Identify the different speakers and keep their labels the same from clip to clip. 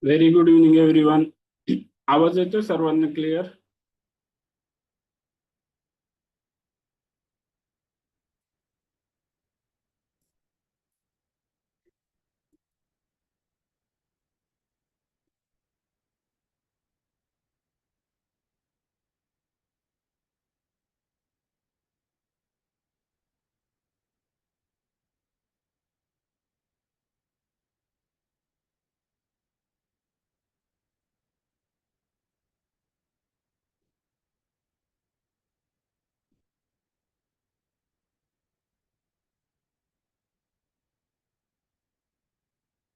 Speaker 1: Very good evening everyone. आवाज येतो सर्वांना क्लिअर?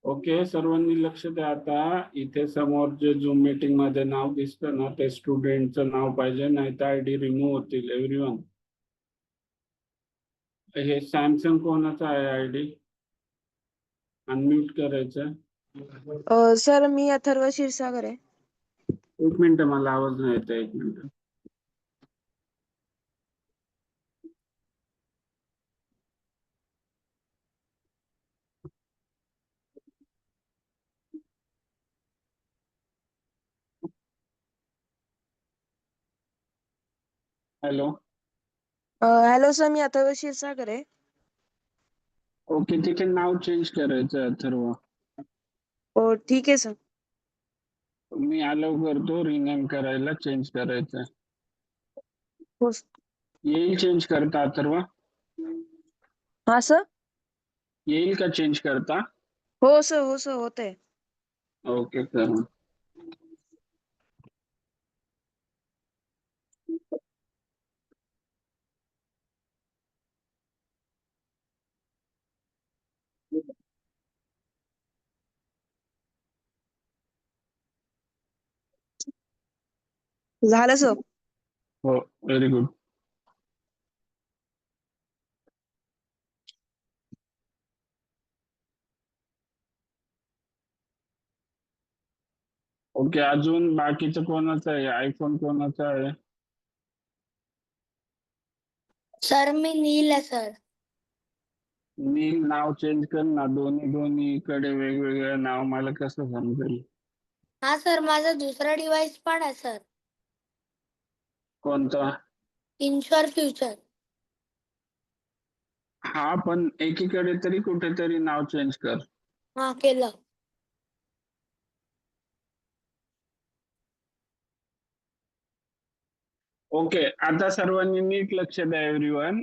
Speaker 1: ओके, सर्वांनी लक्ष द्या. आता इथे समोर जे झूम मीटिंग मध्ये नाव दिसतं ना, ते स्टुडंटचं नाव पाहिजे, नाही तर आयडी रिमूव्ह होतील. एव्हरीवन, हे सॅमसंग कोणाचा आहे आयडी? अनम्यूट करायचं.
Speaker 2: सर मी अथर्व क्षीरसागर आहे.
Speaker 1: एक मिनिट, मला आवाज नाही येत. एक मिनिट. हॅलो.
Speaker 2: हॅलो सर, मी अथर्व क्षीरसागर आहे.
Speaker 1: ओके, तिथे नाव चेंज करायचं अथर्व.
Speaker 2: हो ठीक आहे सर.
Speaker 1: मी अलाउ करतो रिनेम करायला, चेंज करायचं.
Speaker 2: हो
Speaker 1: येईल चेंज करता अथर्व?
Speaker 2: हा सर.
Speaker 1: येईल का चेंज करता?
Speaker 2: हो सर होत आहे.
Speaker 1: Okay sir.
Speaker 2: झालं सर.
Speaker 1: हो, व्हेरी गुड. ओके, अजून बाकीचं कोणाचं आहे? आयफोन कोणाचा आहे?
Speaker 3: सर मी नील आहे सर.
Speaker 1: नील नाव चेंज कर ना. दोन्हीकडे वेगवेगळं नाव, मला कसं समजेल?
Speaker 3: हा सर, माझा दुसरा डिव्हाइस पण आहे सर.
Speaker 1: कोणता?
Speaker 3: Insure future.
Speaker 1: हा, पण एकीकडे तरी कुठेतरी नाव चेंज कर.
Speaker 3: हा केलं.
Speaker 1: ओके, आता सर्वांनी नीट लक्ष द्या एव्हरीवन.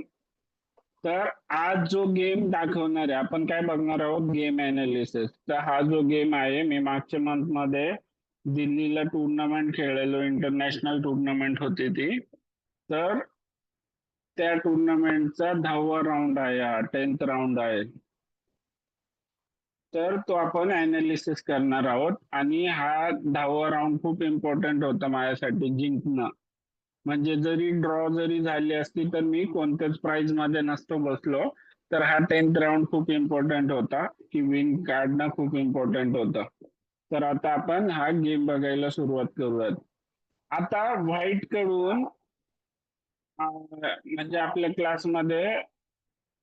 Speaker 1: तर आज जो गेम दाखवणार आहे, आपण काय बघणार आहोत? Game analysis. तर हा जो गेम आहे, मी मागच्या मंथ मध्ये दिल्लीला टुर्नामेंट खेळलेलो, इंटरनॅशनल टुर्नामेंट होती ती. तर त्या टुर्नामेंटचा 10वा राऊंड आहे, हा 10th राऊंड आहे. तर तो आपण अनालिसिस करणार आहोत. आणि हा 10वा राऊंड खूप इम्पॉर्टंट होता माझ्यासाठी जिंकणं. म्हणजे जरी ड्रॉ जरी झाली असती तर मी कोणत्याच प्राइज मध्ये नसतो बसलो. तर हा 10th राऊंड खूप इम्पॉर्टंट होता, की विन काढणं खूप इम्पॉर्टंट होतं. तर आता आपण हा गेम बघायला सुरुवात करूयात. आता व्हाईट कडून म्हणजे आपल्या क्लासमध्ये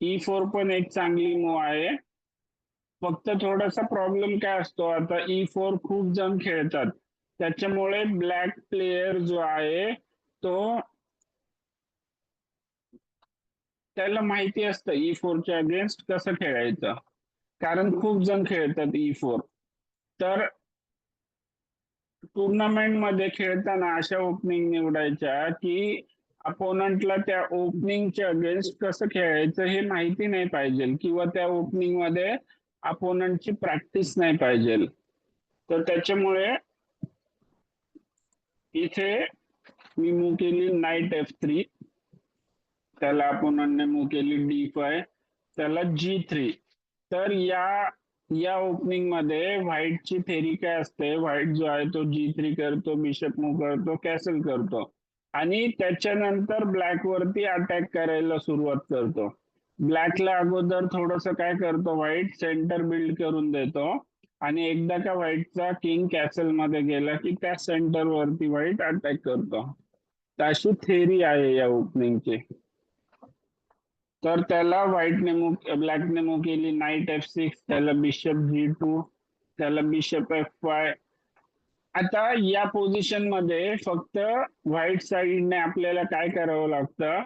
Speaker 1: E4 पण एक चांगली मूव आहे. फक्त थोडासा प्रॉब्लेम काय असतो, आता E4 खूप जण खेळतात, त्याच्यामुळे ब्लॅक प्लेयर जो आहे तो, त्याला माहिती असतं E4 च्या अगेन्स्ट कसं खेळायचं, कारण खूप जण खेळतात E4. तर टुर्नामेंट मध्ये खेळताना अशा ओपनिंग निवडायच्या की अपोनंटला त्या ओपनिंगच्या अगेन्स्ट कसं खेळायचं हे माहिती नाही पाहिजे, किंवा त्या ओपनिंग मध्ये अपोनंटची प्रॅक्टिस नाही पाहिजे. तर त्याच्यामुळे इथे मी मूव केली नाईट F3, त्याला अपोनंटने मूव केली D5, त्याला G3. तर या ओपनिंग मध्ये व्हाईटची थेरी काय असते, व्हाईट जो आहे तो G3 करतो, बिशप मूव करतो, कॅसल करतो, आणि त्याच्यानंतर ब्लॅक वरती अटॅक करायला सुरुवात करतो. ब्लॅकला अगोदर थोडस काय करतो, व्हाईट सेंटर बिल्ड करून देतो, आणि एकदा का व्हाईटचा किंग कॅसल मध्ये गेला की त्या सेंटर वरती व्हाईट अटॅक करतो. तर अशी थेरी आहे या ओपनिंगची. तर त्याला ब्लॅकने मूव केली नाईट F6, त्याला बिशप G2, त्याला बिशप F5, आता या पोझिशन मध्ये फक्त व्हाईट साईडने आपल्याला काय करावं लागतं,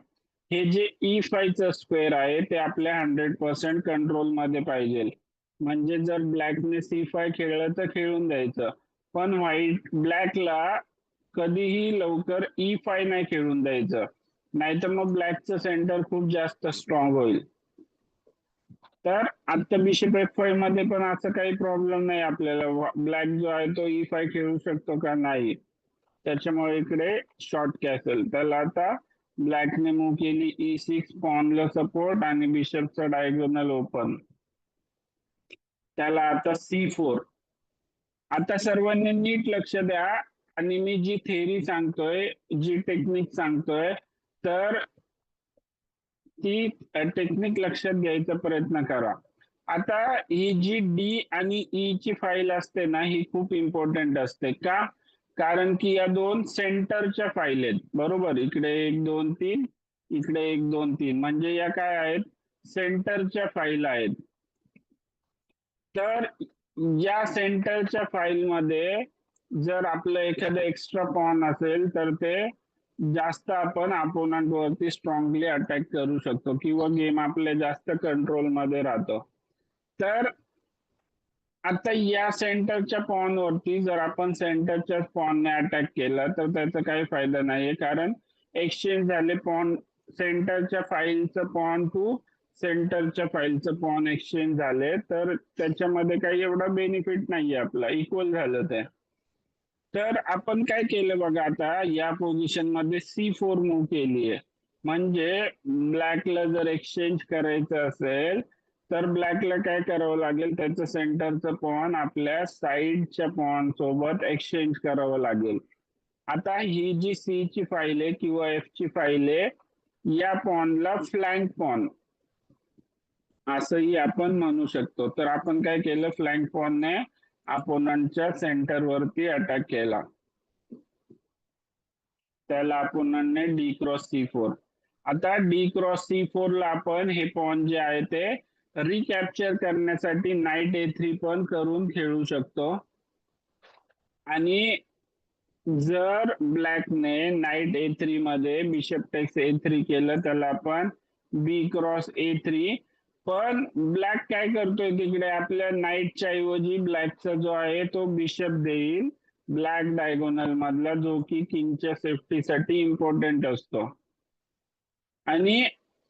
Speaker 1: हे जे E5 चं स्क्वेअर आहे ते आपल्या 100% कंट्रोल मध्ये पाहिजे. म्हणजे जर ब्लॅकने C5 खेळलं तर खेळून द्यायचं, पण ब्लॅकला कधीही लवकर E5 नाही खेळून द्यायचं, नाहीतर मग ब्लॅकचं सेंटर खूप जास्त स्ट्रॉंग होईल. तर आता बिशप F5 मध्ये पण असं काही प्रॉब्लेम नाही आपल्याला, ब्लॅक जो आहे तो E5 खेळू शकतो का नाही, त्याच्यामुळे इकडे शॉर्ट कॅसल. त्याला आता ब्लॅकने मूव्ह केली E6, पॉनला सपोर्ट आणि बिशपचा डायगोनल ओपन. त्याला आता C4. आता सर्वांनी नीट लक्ष द्या आणि मी जी थेरी सांगतोय, जी टेक्निक सांगतोय, तर ती टेक्निक लक्षात घ्यायचा प्रयत्न करा. आता ही जी डी आणि ई ची फाईल असते ना, ही खूप इम्पॉर्टंट असते. का? कारण की या दोन सेंटरच्या फाईल आहेत, बरोबर. इकडे 1 2 3, इकडे 1 2 3, म्हणजे या काय आहेत, सेंटरच्या फाईल आहेत. तर या सेंटरच्या फाईल मध्ये जर आपलं एखादं एक्स्ट्रा पॉन असेल तर ते जास्त आपण अपोनंट वरती स्ट्रॉंगली अटॅक करू शकतो किंवा गेम आपल्या जास्त कंट्रोल मध्ये राहतो. तर आता या सेंटरच्या पॉन वरती जर आपण सेंटरच्या पॉनने अटॅक केला तर त्याचा काही फायदा नाहीये, कारण एक्सचेंज झाले पॉन, सेंटरच्या फाईलचं पॉन टू सेंटरच्या फाईलचं पॉन एक्सचेंज झाले, तर त्याच्यामध्ये काही एवढा बेनिफिट नाहीये आपला, इक्वल झालं ते. तर आपण काय केलं बघा, आता या पोझिशन मध्ये C4 मूव्ह केली आहे, म्हणजे ब्लॅकला जर एक्सचेंज करायचं असेल तर ब्लॅकला काय करावं लागेल, त्याचं सेंटरचं पॉन आपल्या साईडच्या पॉन सोबत एक्सचेंज करावं लागेल. आता ही जी सी ची फाईल आहे किंवा एफ ची फाईल आहे, या पॉनला फ्लँक पॉन असंही आपण म्हणू शकतो. तर आपण काय केलं, फ्लँक पॉनने अपोनंटच्या सेंटर वरती अटॅक केला, त्याला अपोनंटने डी क्रॉस C4. आता डी क्रॉस C4 ला आपण हे पॉन जे आहे ते रिकॅप्चर करण्यासाठी नाईट A3 पण करून खेळू शकतो. आणि जर ब्लॅकने नाईट A3 मध्ये बिशप टेक्स A3 केलं, त्याला आपण बी क्रॉस A3. पण ब्लॅक काय करतोय, तिकडे आपल्या नाईटच्या ऐवजी ब्लॅकचा जो आहे तो बिशप देईल ब्लॅक डायगोनल मधला, जो की किंगच्या सेफ्टीसाठी इम्पॉर्टंट असतो. आणि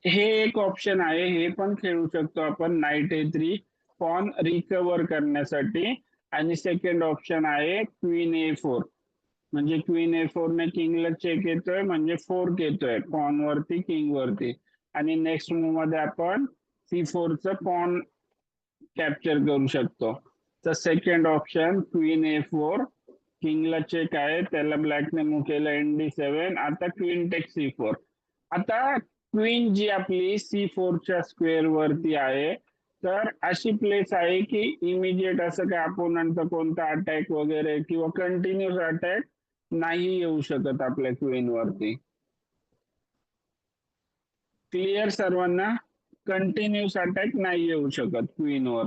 Speaker 1: हे एक ऑप्शन आहे, हे पण खेळू शकतो आपण नाईट A3 पॉन रिकव्हर करण्यासाठी. आणि सेकंड ऑप्शन आहे क्वीन A4, म्हणजे क्वीन A4 ने किंगला चेक येतोय, म्हणजे फोर्क येतोय पॉन वरती किंग वरती. आणि नेक्स्ट मूव्ह मध्ये आपण C4 चं पॉन कॅप्चर करू शकतो. तर सेकंड ऑप्शन क्वीन A4, किंगला चेक आहे, त्याला ब्लॅकने मूव्ह केलं ND7. आता क्वीन टेक C4. आता क्वीन जी आपली C4 च्या स्क्वेअर वरती आहे, तर अशी प्लेस आहे की इमिजिएट असं काय अपोनंटचा कोणता अटॅक वगैरे किंवा कंटिन्युअस अटॅक नाही येऊ शकत आपल्या क्वीन वरती. क्लिअर सर्वांना? कंटिन्युअस अटॅक नाही येऊ शकत क्वीनवर.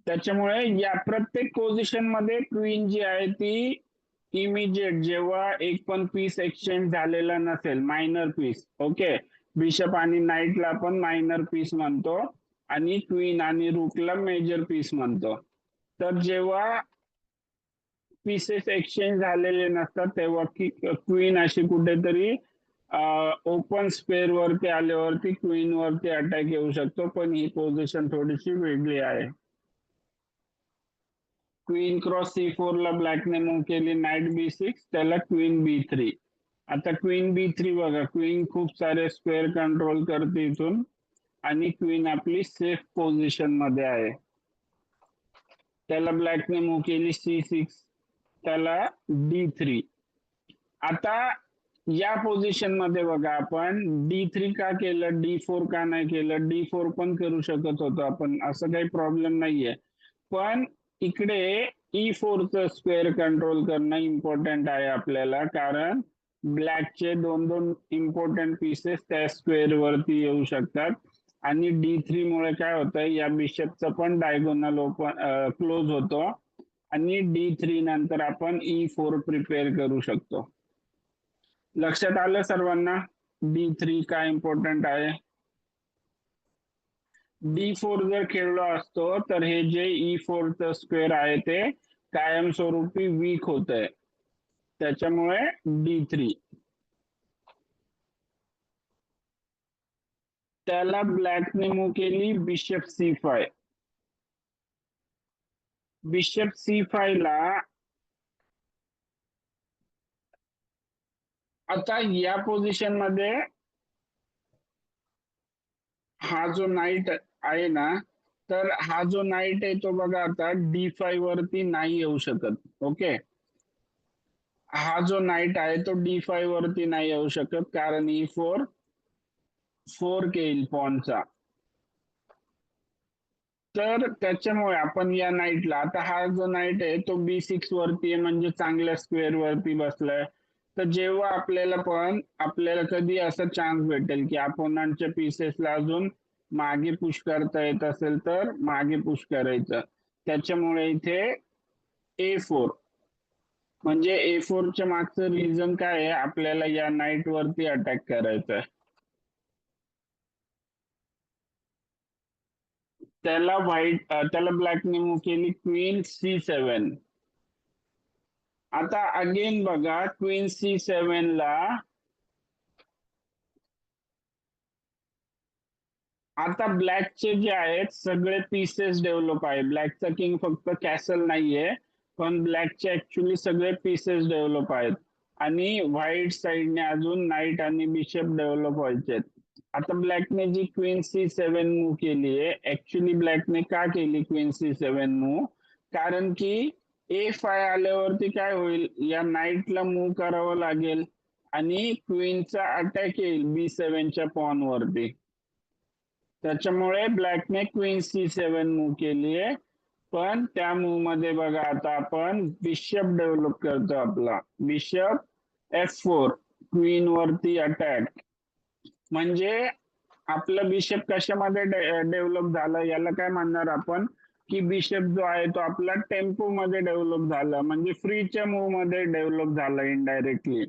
Speaker 1: त्याच्यामुळे या प्रत्येक पोझिशन मध्ये क्वीन जी आहे ती इमिजिएट, जेव्हा एक पण पीस एक्सचेंज झालेला नसेल, मायनर पीस, ओके, बिशप आणि नाईटला आपण मायनर पीस म्हणतो आणि क्वीन आणि रूकला मेजर पीस म्हणतो. तर जेव्हा पीसेस एक्सचेंज झालेले नसतात तेव्हा क्वीन अशी कुठेतरी ओपन स्पेअर वरती आल्यावरती क्वीन वरती अटॅक येऊ शकतो, पण ही पोझिशन थोडीशी वेगळी आहे. क्वीन क्रॉस C4 ला ब्लॅकने मूव्ह केली नाईट B6, त्याला क्वीन B3. आता क्वीन B3 बघा, क्वीन खूप सारे स्क्वेअर कंट्रोल करते इथून आणि क्वीन आपली सेफ पोझिशन मध्ये आहे. त्याला ब्लॅकने मूव्ह केली C6, त्याला D3. आता या पोझिशन मध्ये बघा, आपण D3 का केलं, D4 का नाही केलं. D4 पण करू शकत होतो आपण, असं काही प्रॉब्लेम नाहीये, पण इकडे E4 चं स्क्वेअर कंट्रोल करणं इम्पॉर्टंट आहे आपल्याला, कारण ब्लॅकचे दोन इम्पॉर्टंट पीसेस त्या स्क्वेअर वरती येऊ शकतात. आणि D3 मुळे काय होतं, या बिशपचं पण डायगोनल ओपन क्लोज होतो आणि D3 नंतर आपण E4 प्रिपेअर करू शकतो. लक्षात आलं सर्वांना D3 काय इम्पॉर्टंट आहे? D4 जर खेळलो असतो तर हे जे E4 च स्क्वेअर आहे ते कायमस्वरूपी वीक होत आहे, त्याच्यामुळे D3. त्याला ब्लॅकने मूव्ह केली बिशप C5. बिशप C5 ला आता या पोझिशन मध्ये हा जो नाईट आहे ना, तर हा जो नाईट आहे तो बघा आता D5 वरती नाही येऊ शकत. ओके, हा जो नाईट आहे तो D5 वरती नाही येऊ शकत कारण E4 4 येईल पॉनचा. तर त्याच्यामुळे आपण या नाईटला, आता हा जो नाईट आहे तो B6 वरती आहे म्हणजे चांगल्या स्क्वेअर वरती बसलाय. तर जेव्हा आपल्याला कधी असा चान्स भेटेल की अपोनंटच्या पीसेसला अजून मागे पुश करता येत असेल तर मागे पुश करायचं. त्याच्यामुळे इथे A4 म्हणजे A4 च्या मागचं रिझन काय आहे, आपल्याला या नाईट वरती अटॅक करायचं आहे. त्याला ब्लॅकने मूव्ह केली क्वीन C7. आता अगेन बघा क्वीन C7 ला आता ब्लॅकचे जे आहेत सगळे पीसेस डेव्हलप आहे. ब्लॅकचा किंग फक्त कॅसल नाहीये, पण ब्लॅकचे ऍक्च्युली सगळे पीसेस डेव्हलप आहेत आणि व्हाईट साइडने अजून नाईट आणि बिशप डेव्हलप व्हायचे. आता ब्लॅकने जी क्वीन C7 मूव्ह केली आहे, ऍक्च्युली ब्लॅकने का केली क्वीन C7 मूव्ह, कारण की A5 आल्यावरती काय होईल, या नाईटला मूव्ह करावं लागेल आणि क्वीनचा अटॅक येईल B7 च्या पॉन वरती. त्याच्यामुळे ब्लॅकने क्वीन C7 मूव्ह केली आहे. पण त्या मूव्ह मध्ये बघा आता आपण बिशप डेव्हलप करतो. आपला बिशप F4 क्वीन वरती अटॅक, म्हणजे आपला बिशप कशामध्ये डेव्हलप झाला याला काय म्हणणार आपण, की बिशप जो आहे तो आपला टेम्पो मध्ये डेव्हलप झाला, म्हणजे फ्रीच्या मूव्ह मध्ये डेव्हलप झाला इनडायरेक्टली.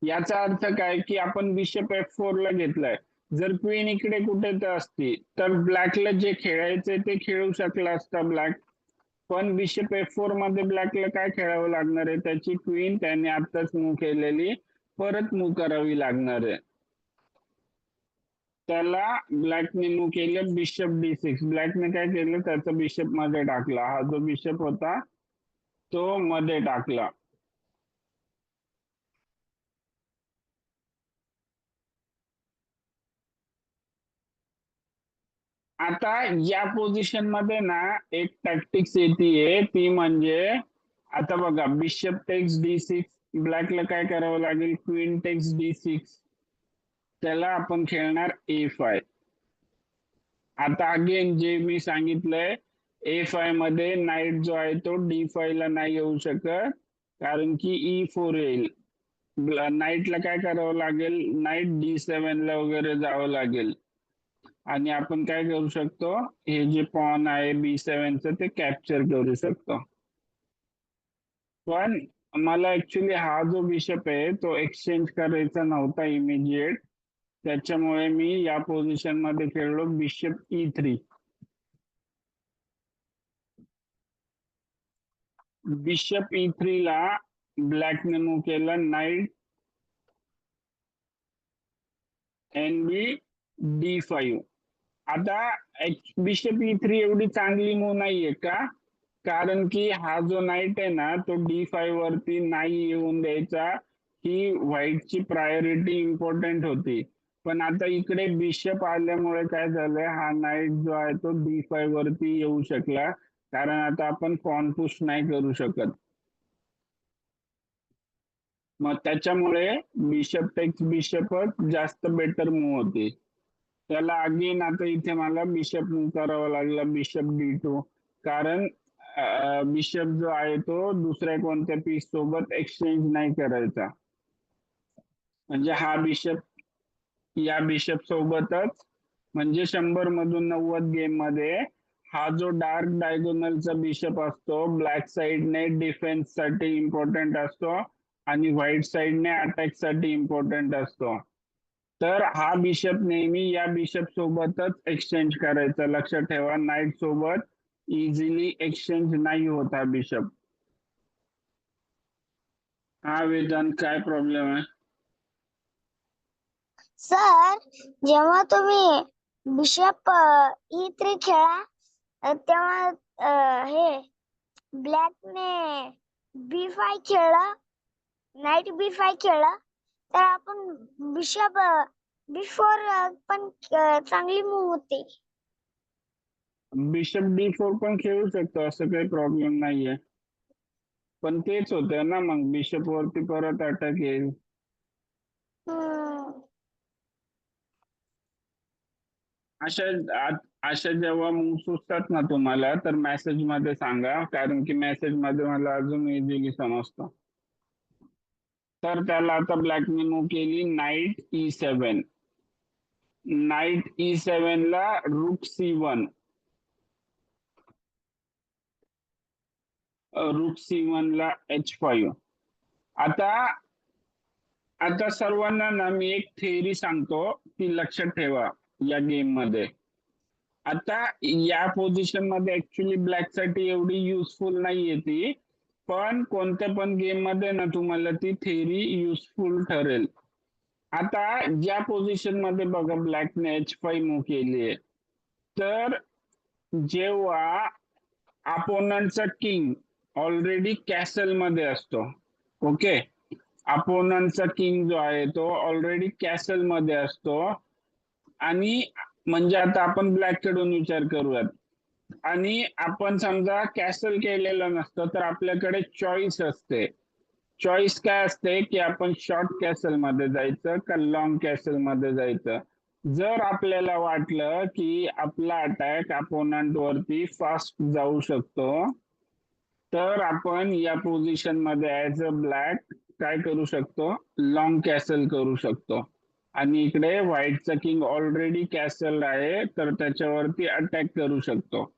Speaker 1: याचा अर्थ काय की आपण बिशप F4 ला घेतलाय, जर क्वीन इकडे कुठे असती तर ब्लॅकला जे खेळायचे ते खेळू शकला असता ब्लॅक, पण बिशप F4 मध्ये ब्लॅकला काय खेळावं लागणार आहे, त्याची क्वीन त्याने आताच मूव्ह केलेली परत मूव्ह करावी लागणार आहे. त्याला ब्लॅकने मूव्ह केलं बिशप D6. ब्लॅकने काय केलं, त्याचा बिशप मध्ये टाकला, हा जो बिशप होता तो मध्ये टाकला. आता या पोझिशन मध्ये ना एक टॅक्टिक्स येते, ती म्हणजे आता बघा बिशप टेक्स D6, ब्लॅकला काय करावं लागेल, क्वीन टेक्स D6, त्याला आपण खेळणार A5. आता अगेन जे मी सांगितलंय, A5 मध्ये नाईट जो आहे तो D5 ला नाही येऊ शकत कारण की E4 येईल. नाईटला काय करावं लागेल, नाईट D7 ला वगैरे जावं लागेल आणि आपण काय करू शकतो, हे जे पॉन आहे B7 चं ते कॅप्चर करू शकतो. पण मला ऍक्च्युली हा जो बिशप आहे तो एक्सचेंज करायचा नव्हता इमिजिएट, त्याच्यामुळे मी या पोझिशन मध्ये खेळलो बिशप E3. बिशप E3 ला ब्लॅकने मूव्ह केला नाईट NB D5. आता बिशप E3 एवढी चांगली मूव्ह नाहीये का, कारण की हा जो नाईट आहे ना तो D5 वरती नाही येऊन द्यायचा, ही व्हाईटची प्रायोरिटी इम्पॉर्टंट होती. पण आता इकडे बिशप आल्यामुळे काय झालंय, हा नाईट जो आहे तो D5 वरती येऊ शकला, कारण आता आपण पॉन पुश नाही करू शकत. मग त्याच्यामुळे बिशप टेक्स बिशपच जास्त बेटर मूव्ह होती. त्याला अगेन आता इथे मला बिशप मूव्ह करावा लागला बिशप D2, कारण बिशप जो आहे तो दुसऱ्या कोणत्या पीस सोबत एक्सचेंज नाही करायचा, म्हणजे हा बिशप या बिशप सोबतच म्हणजे 100 मधून 90 गेम मध्ये हा जो डार्क डायगोनलचा बिशप असतो ब्लॅक साइडने डिफेन्स साठी इम्पॉर्टंट असतो आणि व्हाईट साइडने अटॅक साठी इम्पॉर्टंट असतो. तर हा बिशप नेहमी या बिशप सोबतच एक्सचेंज करायचा. लक्षात ठेवा, नाईट सोबत इझिली एक्सचेंज नाही होत हा बिशप. हा वेदांत, काय प्रॉब्लेम आहे?
Speaker 4: सर, जेव्हा तुम्ही बिशप E3 खेळा तेव्हा हे ब्लॅकने B5 खेळलं, नाईट B5 खेळलं, तर आपण बिशप B4 पण चांगली मूव होते.
Speaker 1: बिशप D4 पण खेळू शकतो, असं काही प्रॉब्लेम नाहीये. पण तेच होतं ना, मग बिशप वरती परत अटॅक येईल. अशा जेव्हा मूव सुचतात ना तुम्हाला, तर मेसेज मध्ये सांगा, कारण की मेसेज मध्ये मला अजून इझिली समजतं. तर त्याला आता ब्लॅकने मूव केली नाईट E7. नाईट E7 ला रूक C1, रूक C1 ला H5. आता सर्वांना ना मी एक थेअरी सांगतो, ती लक्षात ठेवा या गेम मध्ये. आता या पोझिशन मध्ये ऍक्च्युली ब्लॅक साठी एवढी युजफुल नाहीये ती, पण कोणत्या पण गेम मध्ये ना तुम्हाला ती थेअरी युजफुल ठरेल. आता ज्या पोझिशन मध्ये बघा ब्लॅकने H5 मूव केलीये, तर जेव्हा अपोनंटचा किंग ऑलरेडी कॅसल मध्ये असतो, ओके, अपोनंटचा किंग जो आहे तो ऑलरेडी कॅसल मध्ये असतो, आणि म्हणजे आता आपण ब्लॅक कडून विचार करूयात, आणि आपण समजा कॅसल केलेलं नसतं, तर आपल्याकडे चॉईस असते. चॉईस काय असते की आपण शॉर्ट कॅसल मध्ये जायचं का लॉंग कॅसल मध्ये जायचं. जर आपल्याला वाटलं की आपला अटॅक अपोनंट वरती फास्ट जाऊ शकतो, तर आपण या पोझिशन मध्ये ऍज अ ब्लॅक काय करू शकतो, लॉंग कॅसल करू शकतो. आणि इकडे व्हाईटचा किंग ऑलरेडी कॅसल आहे, तर त्याच्यावरती अटॅक करू शकतो.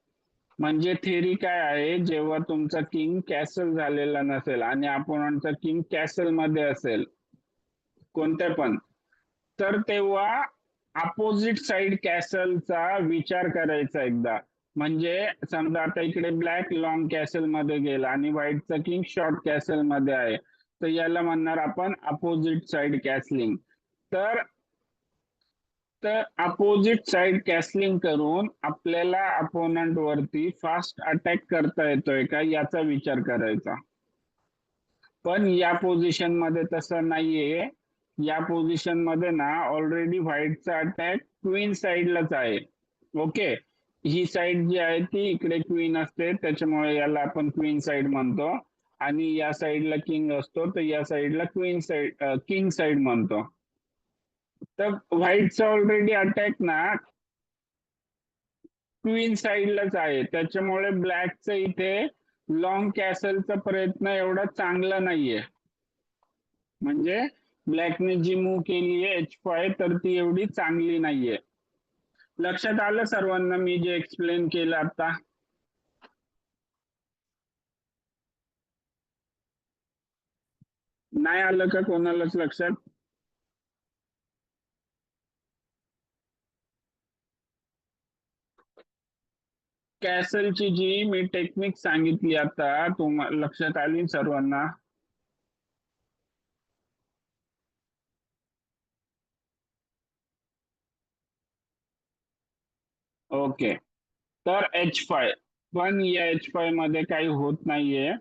Speaker 1: म्हणजे थेरी काय आहे, जेव्हा तुमचा किंग कॅसल झालेला नसेल आणि अपोनंटचा किंग कॅसल मध्ये असेल कोणत्या पण, तर तेव्हा अपोजिट साइड कॅसलचा विचार करायचा एकदा. म्हणजे समजा आता इकडे ब्लॅक लॉंग कॅसल मध्ये गेला आणि व्हाईटचा किंग शॉर्ट कॅसल मध्ये आहे, तर याला म्हणणार आपण अपोजिट साइड कॅसलिंग. तर अपोजिट साइड कॅसलिंग करून आपल्याला अपोनंट वरती फास्ट अटॅक करता येतोय का याचा विचार करायचा. पण या पोझिशन मध्ये तसं नाहीये. या पोझिशन मध्ये ना ऑलरेडी व्हाईटचा अटॅक क्वीन साइडलाच आहे, ओके. ही साइड जी आहे ती इकडे क्वीन असते, त्याच्यामुळे याला आपण क्वीन साइड म्हणतो, आणि या साइडला किंग असतो, तर या साइडला क्वीन साइड किंग साइड म्हणतो. तर व्हाईटचा ऑलरेडी अटॅक ना क्वीन साइडलाच आहे, त्याच्यामुळे ब्लॅकचा इथे लॉंग कॅसलचा प्रयत्न एवढा चांगला नाहीये. म्हणजे ब्लॅकने जी मूव केली आहे H5, तर ती एवढी चांगली नाहीये. लक्षात आलं सर्वांना मी जे एक्सप्लेन केलं आता? नाही आलं का कोणालाच लक्षात? कॅसलची जी मी टेक्निक सांगितली आता, तुम्हाला लक्षात आली सर्वांना? ओके. तर H5, पण या H5 मध्ये काही होत नाहीये.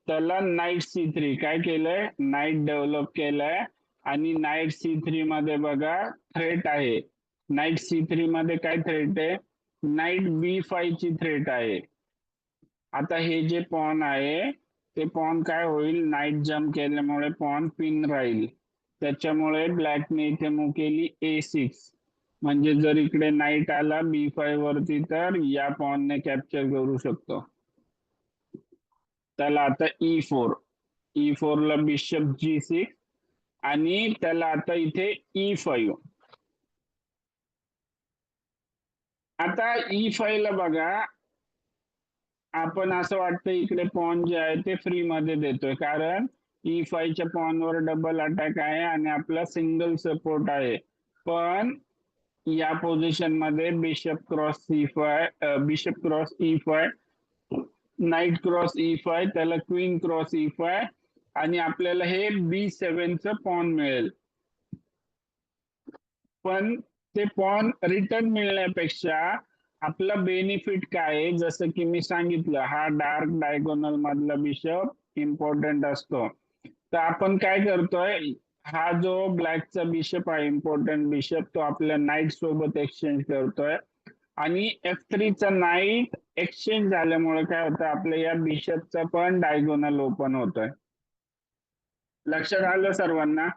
Speaker 1: त्याला नाईट C3 काय केलंय, नाईट डेव्हलप केलंय, आणि नाईट C3 मध्ये बघा थ्रेट आहे. नाईट C3 मध्ये काय थ्रेट आहे, नाईट B5 ची थ्रेट आहे. आता हे जे पॉन आहे ते पॉन काय होईल, नाईट जम्प केल्यामुळे पॉन पिन राहील, त्याच्यामुळे ब्लॅकने इथे मूव केली A6. म्हणजे जर इकडे नाईट आला B5 वरती, तर या पॉनने कॅप्चर करू शकतो. त्याला आता E4 ला बिशप G6, आणि त्याला आता इथे E5. आता E5 ला बघा, आपण असं वाटतं इकडे पॉन जे आहे ते फ्री मध्ये देतोय, कारण E5 च्या पॉन वर डबल अटॅक आहे आणि आपला सिंगल सपोर्ट आहे. पण या पोझिशन मध्ये bishop cross E5, knight cross E5, त्याला क्वीन क्रॉस E5 आणि आपल्याला हे B7 चं पॉन मिळेल. पण ते पॉन रिटर्न मिळण्यापेक्षा आपला बेनिफिट काय आहे, जसं की मी सांगितलं, हा डार्क डायगोनल मधला बिशप इम्पॉर्टंट असतो. तर आपण काय करतोय, हा जो ब्लॅकचा बिशप आहे, इम्पॉर्टंट बिशप, तो आपल्या नाईट सोबत एक्सचेंज करतोय आणि F3 चा नाईट एक्सचेंज झाल्यामुळे काय होतं, आपल्या या बिशपचा पण डायगोनल ओपन होतोय. लक्षात आलं सर्वांना?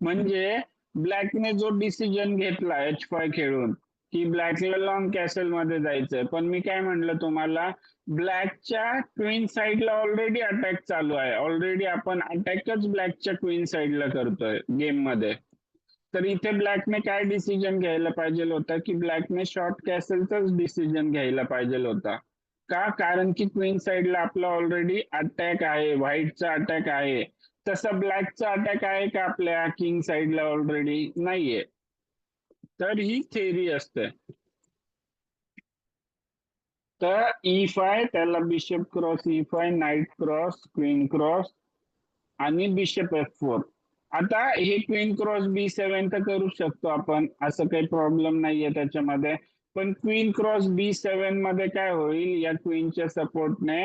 Speaker 1: म्हणजे ब्लॅकने जो डिसिजन घेतला H5 खेळून की ब्लॅकला लॉंग कॅसल मध्ये जायचंय, पण मी काय म्हणलं तुम्हाला, ब्लॅकच्या क्वीन साइडला ऑलरेडी अटॅक चालू आहे. ऑलरेडी आपण अटॅकच ब्लॅकच्या क्वीन साइडला करतोय गेम मध्ये. तर इथे ब्लॅकने काय डिसिजन घ्यायला पाहिजे होता की ब्लॅकने शॉर्ट कॅसलचाच डिसिजन घ्यायला पाहिजे होता. का? कारण की क्वीन साइडला आपला ऑलरेडी अटॅक आहे, व्हाईटचा अटॅक आहे. तसा ब्लॅकचा अटॅक आहे का आपल्या किंग साइडला? ऑलरेडी नाहीये. तर ही थेअरी असते. तर E5, त्याला bishop cross E5, knight cross, queen cross आणि बिशप F4. आता हे क्वीन क्रॉस B7 तर करू शकतो आपण, असं काही प्रॉब्लेम नाहीये त्याच्यामध्ये. पण क्वीन क्रॉस B7 मध्ये काय होईल, या क्वीनच्या सपोर्टने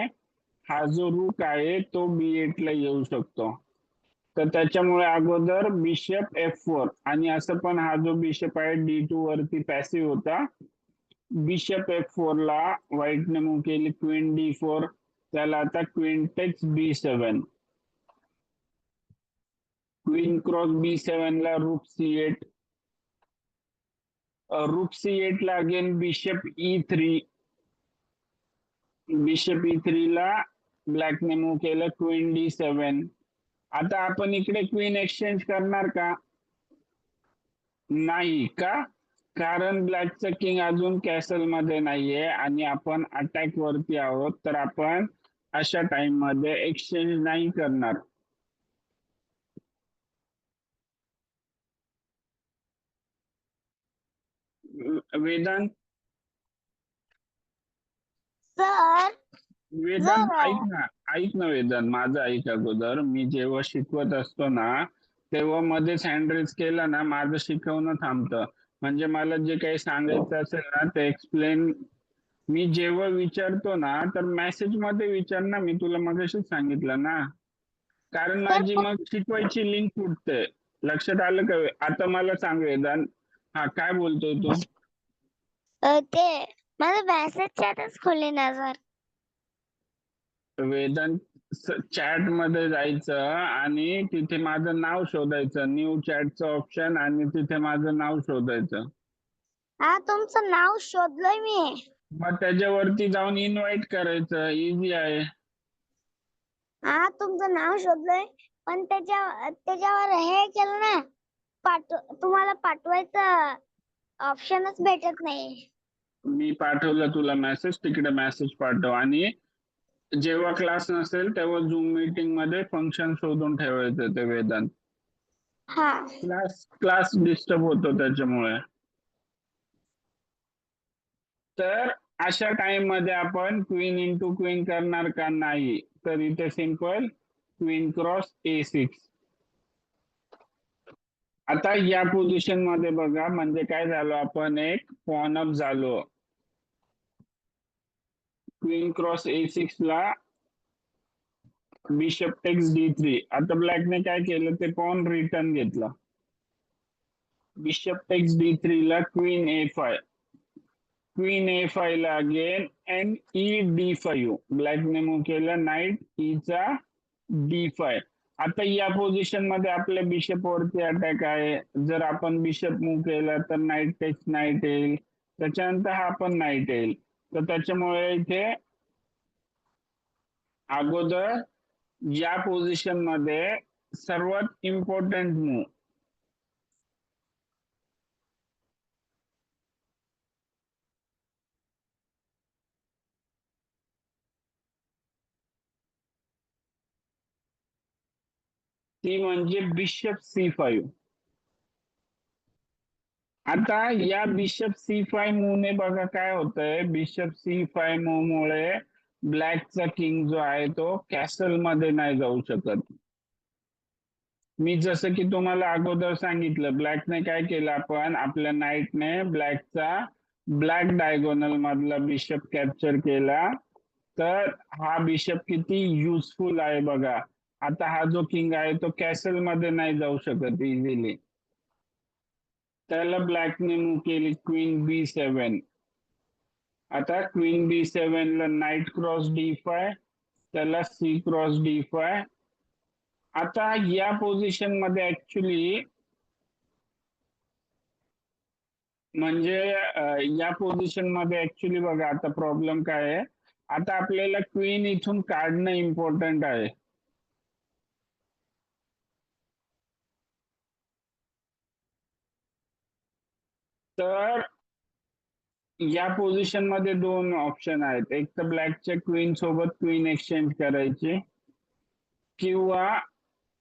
Speaker 1: हा जो रूक आहे तो B8 ला येऊ शकतो. तर त्याच्यामुळे अगोदर बिशप F4, आणि असं पण हा जो बिशप आहे D2 वरती पॅसिव्ह होता. बिशप F4 ला व्हाईटने मूव्ह केली क्वीन D4, त्याला आता queen text B7, queen cross B7 ला रूक C8, रूक C8 ला again bishop E3, bishop E3 ला ब्लॅकने मूव्ह केलं क्वीन D7. आता आपण इकडे क्वीन एक्सचेंज करणार का? नाही. का? कारण ब्लॅकचा किंग अजून कॅसल मध्ये नाहीये आणि आपण अटॅक वरती आहोत, तर आपण अशा टाइम मध्ये एक्सचेंज नाही करणार. वेदांत,
Speaker 4: सर
Speaker 1: वेदांत ऐक
Speaker 4: जर
Speaker 1: ना, ऐक ना वेदांत, माझं ऐक अगोदर. मी जेव्हा शिकवत असतो ना, तेव्हा मध्येच हँडरेज केला ना, माझं शिकवणं थांबतं. म्हणजे मला जे काही सांगायचं असेल ना ते एक्सप्लेन मी जेव्हा विचारतो ना, तर मेसेज मध्ये विचार ना, मी तुला मगाशीच सांगितलं ना. कारण
Speaker 4: सर
Speaker 1: माझी मग शिकवायची लिंक फुटते. लक्षात आलं का? आता मला सांग वेदांत, हा काय बोलतोय तू?
Speaker 4: ते माझं मेसेज चॅटच खोले ना सर.
Speaker 1: वेदांत, चॅट मध्ये जायचं आणि तिथे माझं नाव शोधायचं, न्यू चॅटचं ऑप्शन, आणि तिथे माझं नाव शोधायचं.
Speaker 4: हा, तुमचं नाव शोधलंय मी.
Speaker 1: मग त्याच्यावरती जाऊन इन्व्हाइट करायचं, इझी आहे.
Speaker 4: हा, तुमचं नाव शोधलंय, पण त्याच्यावर हे केलं ना, तुम्हाला पाठवायचं ऑप्शनच भेटत नाही.
Speaker 1: मी पाठवलं तुला मेसेज, तिकडे मेसेज पाठव. आणि जेव्हा क्लास नसेल तेव्हा झूम मीटिंग मध्ये फंक्शन शोधून ठेवायचं ते वेदांत.
Speaker 4: हा
Speaker 1: क्लास डिस्टर्ब होतो त्याच्यामुळे. तर अशा टाइम मध्ये आपण क्वीन इंटू क्वीन करणार का? नाही. तर इथे सिंपल क्वीन क्रॉस A6. आता या पोझिशन मध्ये बघा, म्हणजे काय झालं, आपण एक पॉन अप झालो. क्वीन क्रॉस A6 ला बिशप टेक्स D3. आता ब्लॅकने काय केलं, ते पॉन रिटर्न घेतलं. बिशप टेक्स D3 ला क्वीन A5, क्वीन A5 ला अगेन NE-D5, ब्लॅकने मूव्ह केलं नाईट ईचा D5. आता या पोझिशन मध्ये आपल्या बिशप वरती अटॅक आहे. जर आपण बिशप मूव्ह केला तर नाईट टेक्स नाईट येईल, त्याच्यानंतर हा पण नाईट येईल. तर त्याच्यामुळे इथे अगोदर या पोझिशन मध्ये सर्वात इम्पॉर्टंट मूव्ह, ती म्हणजे बिशप C5. आता या बिशप C5 मूवने बघा काय होतंय, बिशप C5 मूव मुळे ब्लॅकचा किंग जो आहे तो कॅसल मध्ये नाही जाऊ शकत. मी जसं की तुम्हाला अगोदर सांगितलं, ब्लॅकने काय केलं, आपण आपल्या नाईटने ब्लॅकचा ब्लॅक डायगोनल मधला बिशप कॅप्चर केला. तर हा बिशप किती युजफुल आहे बघा. आता हा जो किंग आहे तो कॅसल मध्ये नाही जाऊ शकत इझिली. त्याला ब्लॅकने मूव केली क्वीन B7. आता क्वीन B7 ला नाईट क्रॉस D5, त्याला C क्रॉस D5. आता या पोझिशन मध्ये ऍक्च्युली म्हणजे या पोझिशन मध्ये ऍक्च्युली बघा आता प्रॉब्लेम काय आहे. आता आपल्याला क्वीन इथून काढणं इम्पॉर्टंट आहे. तर या पोझिशन मध्ये दोन ऑप्शन आहेत, एक तर ब्लॅकच्या क्वीन सोबत क्वीन एक्सचेंज करायची, किंवा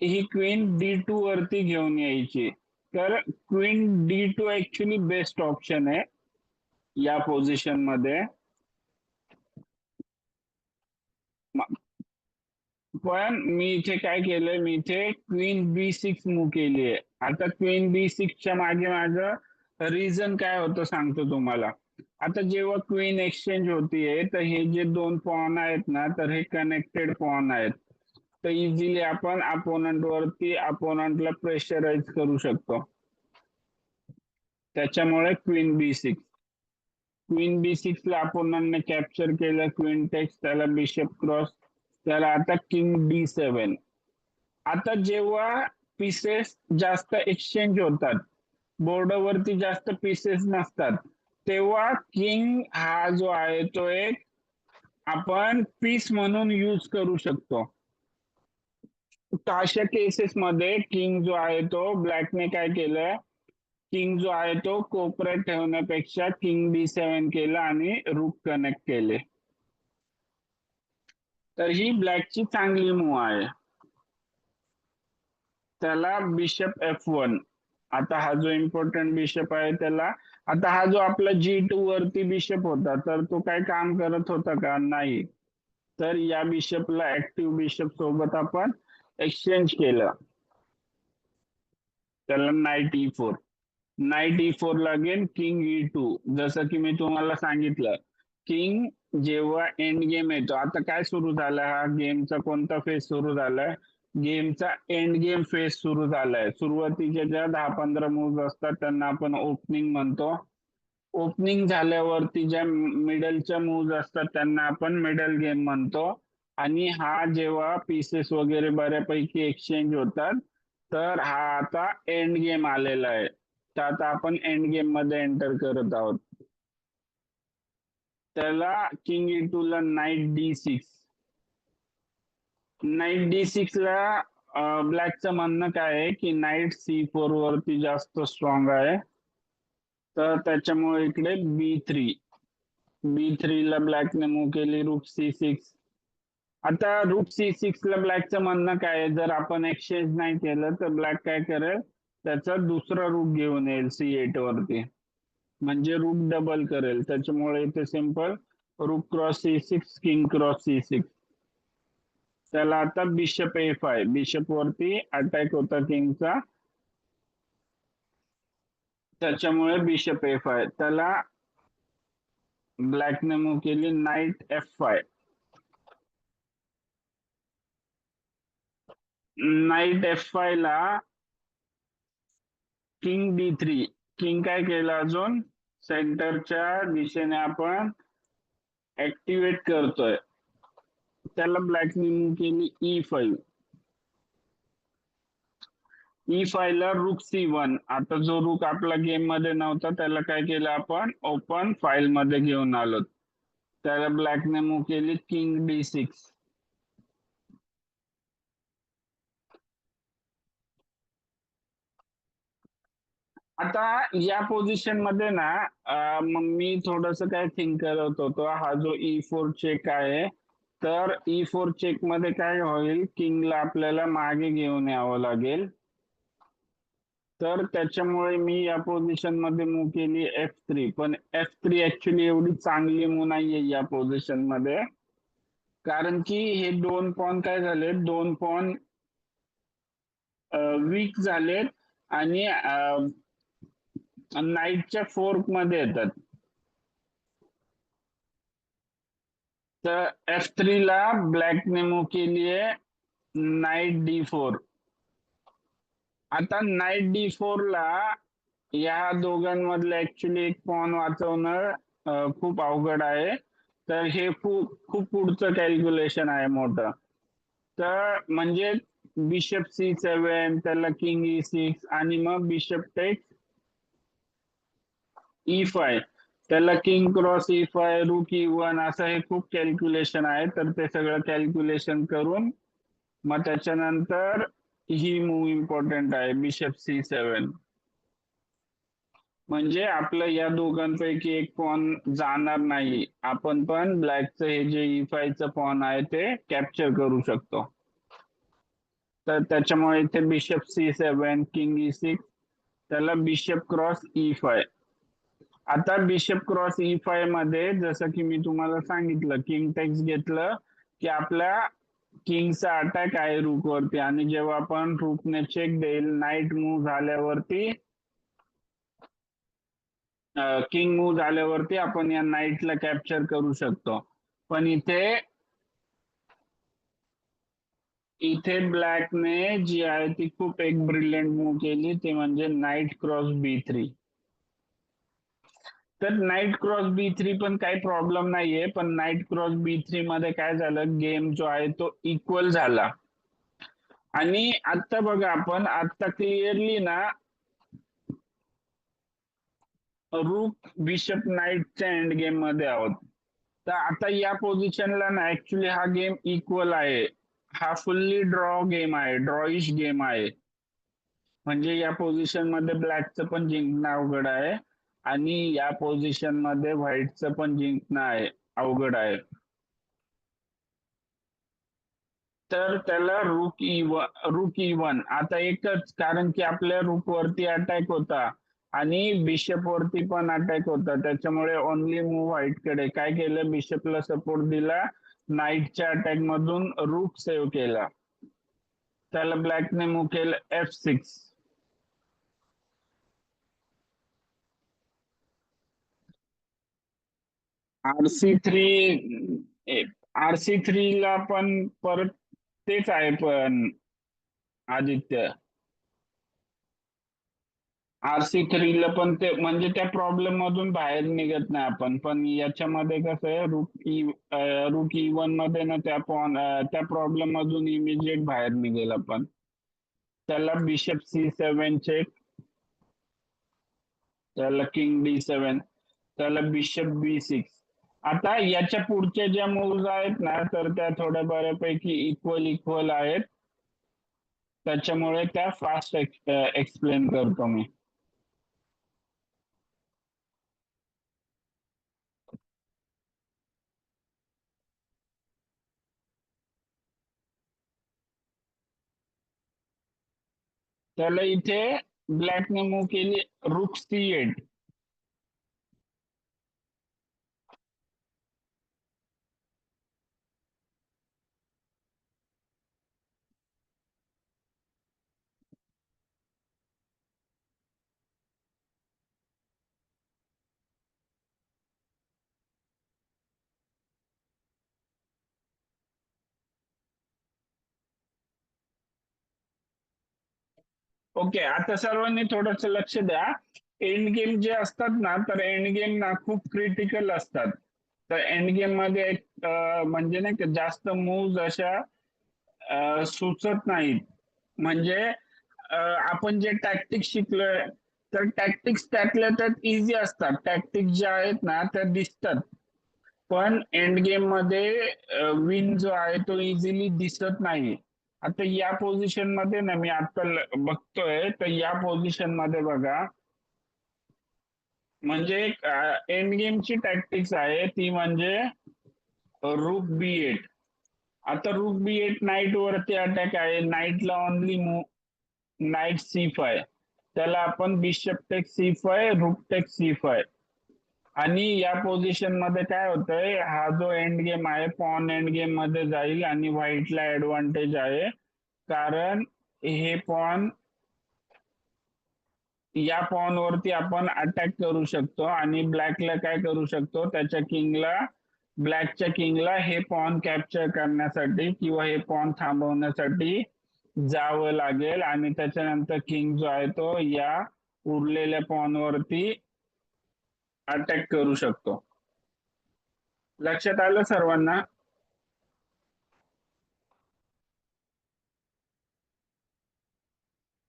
Speaker 1: ही क्वीन D2 वरती घेऊन यायची. तर queen D2 actually best option आहे या पोझिशन मध्ये. पण मी इथे काय केलंय, मी इथे क्वीन B6 मूव केली आहे. आता क्वीन B6 च्या मागे माझं रिझन काय होतं सांगतो तुम्हाला. आता जेव्हा क्वीन एक्सचेंज होतीये तर हे जे दोन पॉन आहेत ना, तर हे कनेक्टेड पॉन आहेत. तर इझिली आपण अपोनंटला प्रेशराईज करू शकतो. त्याच्यामुळे क्वीन B6 ला अपोनंटने कॅप्चर केलं, क्वीन टेक्स, त्याला बिशप क्रॉस, त्याला आता किंग D7. आता जेव्हा पीसेस जास्त एक्सचेंज होतात, बोर्डवरती जास्त पीसेस नसतात, तेव्हा किंग हा जो आहे तो एक आपण पीस म्हणून यूज करू शकतो. तर अशा केसेस मध्ये किंग जो आहे तो ब्लॅकने काय केलं, किंग जो आहे तो कोपऱ्यात ठेवण्यापेक्षा किंग D7 केलं आणि रूक कनेक्ट केले. तर ही ब्लॅकची चांगली मूव आहे. त्याला बिशप F1. आता हा जो इम्पॉर्टंट बिशप आहे त्याला, आता हा जो आपला G2 वरती बिशप होता तर तो काय काम करत होता का, नाही. तर या बिशपला ऍक्टिव्ह बिशप सोबत आपण एक्सचेंज केलं, त्याला नाईट E4. नाईट E4 लागेल किंग E2. जसं की मी तुम्हाला सांगितलं, किंग जेव्हा एंड गेम येतो, आता काय सुरू झालं, हा गेमचा कोणता फेज सुरू झालाय, गेमचा एंड गेम फेज सुरू झालाय. सुरुवातीच्या ज्या 10-15 मूव्ह असतात त्यांना आपण ओपनिंग म्हणतो. ओपनिंग झाल्यावरती ज्या मिडलच्या मूव्ह असतात त्यांना आपण मिडल गेम म्हणतो. आणि हा जेव्हा पीसेस वगैरे बऱ्यापैकी एक्सचेंज होतात, तर हा आता एंड गेम आलेला आहे. तर आता आपण एंड गेम मध्ये एंटर करत आहोत. त्याला किंग E2 ला नाईट D6. नाईट D6 ला ब्लॅकचं म्हणणं काय आहे की नाईट C4 वरती जास्त स्ट्रॉंग आहे. तर त्याच्यामुळे इकडे B3 ला ब्लॅकने मूव केली, रूक C6. आता रूक C6 ला ब्लॅकचं म्हणणं काय आहे, जर आपण एक्सचेंज नाही केलं तर ब्लॅक काय करेल, त्याचा दुसरा रूक घेऊन येईल C8 वरती, म्हणजे रूक डबल करेल. त्याच्यामुळे इथे सिंपल रूक cross C6, king cross C6. त्याला आता बिशप A5, बिशप वरती अटॅक होता किंगचा, त्याच्यामुळे बिशप A5. त्याला ब्लॅकने मूव केली नाईट F5. नाईट F5 ला किंग D3. किंग काय केलं, अजून सेंटरच्या दिशेने आपण ऍक्टिव्हेट करतोय. त्याला ब्लॅकने मूव केली E5. E5 ला रूक C1. आता जो रूक आपला गेम मध्ये नव्हता त्याला काय केलं, आपण ओपन फाईल मध्ये घेऊन आलो. त्याला ब्लॅकने मूव केली किंग D6. आता या पोझिशन मध्ये ना मग मी थोडस काय थिंक करत होतो, हा जो E4 चेक आहे तर E4 चेक मध्ये काय होईल, किंगला आपल्याला मागे घेऊन यावं लागेल. तर त्याच्यामुळे मी या पोझिशन मध्ये मूव केली F3, पण F3 ऍक्च्युली एवढी चांगली मूव नाहीये या पोझिशन मध्ये, कारण की हे दोन पॉन काय झाले, दोन पॉन वीक झालेत आणि नाईटच्या फोर्क मध्ये येतात. तर F3 ला ब्लॅकने मूव केली आहे नाईट D4. आता नाईट D4 ला या दोघांमधलं ऍक्च्युली एक पॉन वाचवणं खूप अवघड आहे. तर हे खूप पुढचं कॅल्क्युलेशन आहे मोठं. तर म्हणजे बिशप C7, त्याला किंग E6 आणि मग बिशप टेक्स E5, त्याला किंग क्रॉस E5, रूक E1, असं हे खूप कॅल्क्युलेशन आहे. तर ते सगळं कॅल्क्युलेशन करून मग त्याच्यानंतर ही मूव इम्पॉर्टंट आहे, बिशप C7. म्हणजे आपलं या दोघांपैकी एक पॉन जाणार नाही, आपण पण ब्लॅकचं हे जे E5 चं पॉन आहे ते कॅप्चर करू शकतो. तर त्याच्यामुळे इथे बिशप C7, किंग E6, त्याला बिशप क्रॉस E5. आता बिशप क्रॉस E5 मध्ये जसं की मी तुम्हाला सांगितलं, किंग टेक्स घेतलं की आपल्या किंगचा अटॅक आहे रूक वरती, आणि जेव्हा आपण रूकने चेक देईल नाईट मूव्ह झाल्यावरती, किंग मूव्ह झाल्यावरती आपण या नाईटला कॅप्चर करू शकतो. पण इथे ब्लॅकने जी आहे ती खूप एक ब्रिलियंट मूव्ह केली, ते म्हणजे नाईट क्रॉस B3. तर नाईट क्रॉस B3 पण काही प्रॉब्लेम नाहीये, पण नाईट क्रॉस B3 मध्ये काय झालं, गेम जो आहे तो इक्वल झाला. आणि आता बघा, आपण आता क्लिअरली ना रूक बिशप नाईटच्या एंड गेम मध्ये आहोत. तर आता या पोझिशनला ना ऍक्च्युली हा गेम इक्वल आहे, हा फुल्ली ड्रॉ गेम आहे, ड्रॉइश गेम आहे. म्हणजे या पोझिशन मध्ये ब्लॅकचं पण जिंकणं अवघड आहे आणि या पोझिशन मध्ये व्हाईटचं पण जिंकणं आहे अवघड आहे. तर त्याला रूक E1 आता एकच, कारण की आपल्या रूक वरती अटॅक होता आणि बिशप वरती पण अटॅक होता, त्याच्यामुळे ओनली मूव्ह व्हाईट कडे. काय केलं, बिशपला सपोर्ट दिला, नाईटच्या अटॅक मधून रूक सेव्ह केला. त्याला ब्लॅकने मूव्ह केलं F6. RC3 ला पण परत तेच आहे, पण आदित्य RC3 ला पण ते म्हणजे त्या प्रॉब्लेम मधून बाहेर निघत नाही आपण. पण याच्यामध्ये कसं आहे, रूक E1 मध्ये ना त्या प्रॉब्लेम मधून इमिजिएट बाहेर निघेल आपण. त्याला बिशप C7 चेक, त्याला किंग D7, त्याला बिशप B6. आता याच्या पुढच्या ज्या मूव्ज आहेत ना, तर त्या थोड्या बऱ्यापैकी इक्वल आहेत, त्याच्यामुळे त्या फास्ट एक्सप्लेन करतो मी. त्याला इथे ब्लॅकने मूव्ह केली रूक C8. ओके, आता सर्वांनी थोडंसं लक्ष द्या. एंड गेम जे असतात ना, तर एंड गेम ना खूप क्रिटिकल असतात. तर एंड गेम मध्ये म्हणजे नाही का जास्त मूव्ज अशा सुचत नाहीत. म्हणजे आपण जे टॅक्टिक्स शिकलोय, तर टॅक्टिक्स त्यातल्या त्यात इझी असतात. टॅक्टिक्स ज्या आहेत ना त्या दिसतात, पण एंड गेम मध्ये विन जो आहे तो इझिली दिसत नाही. आता या पोझिशन मध्ये ना मी आता बघतोय, तर या पोझिशन मध्ये बघा, म्हणजे एंड गेमची टॅक्टिक्स आहे ती म्हणजे रूक B8. आता रूक B8 नाईट वरती अटॅक आहे, नाईटला ओनली नाईट C5, त्याला आपण बिशप टेक C5, रूक टेक C5. आणि या पोझिशन मध्ये काय होतंय, हा जो एंड गेम आहे पॉन एंड गेम मध्ये जाईल आणि व्हाईटला ऍडव्हान्टेज आहे, कारण हे पॉन या पॉन वरती आपण अटॅक करू शकतो आणि ब्लॅकला काय करू शकतो, त्याच्या किंगला, ब्लॅकच्या किंगला हे पॉन कॅप्चर करण्यासाठी किंवा हे पॉन थांबवण्यासाठी जावं लागेल आणि त्याच्यानंतर किंग जो आहे तो या उरलेल्या पॉन वरती अटॅक करू शकतो. लक्षात आलं सर्वांना?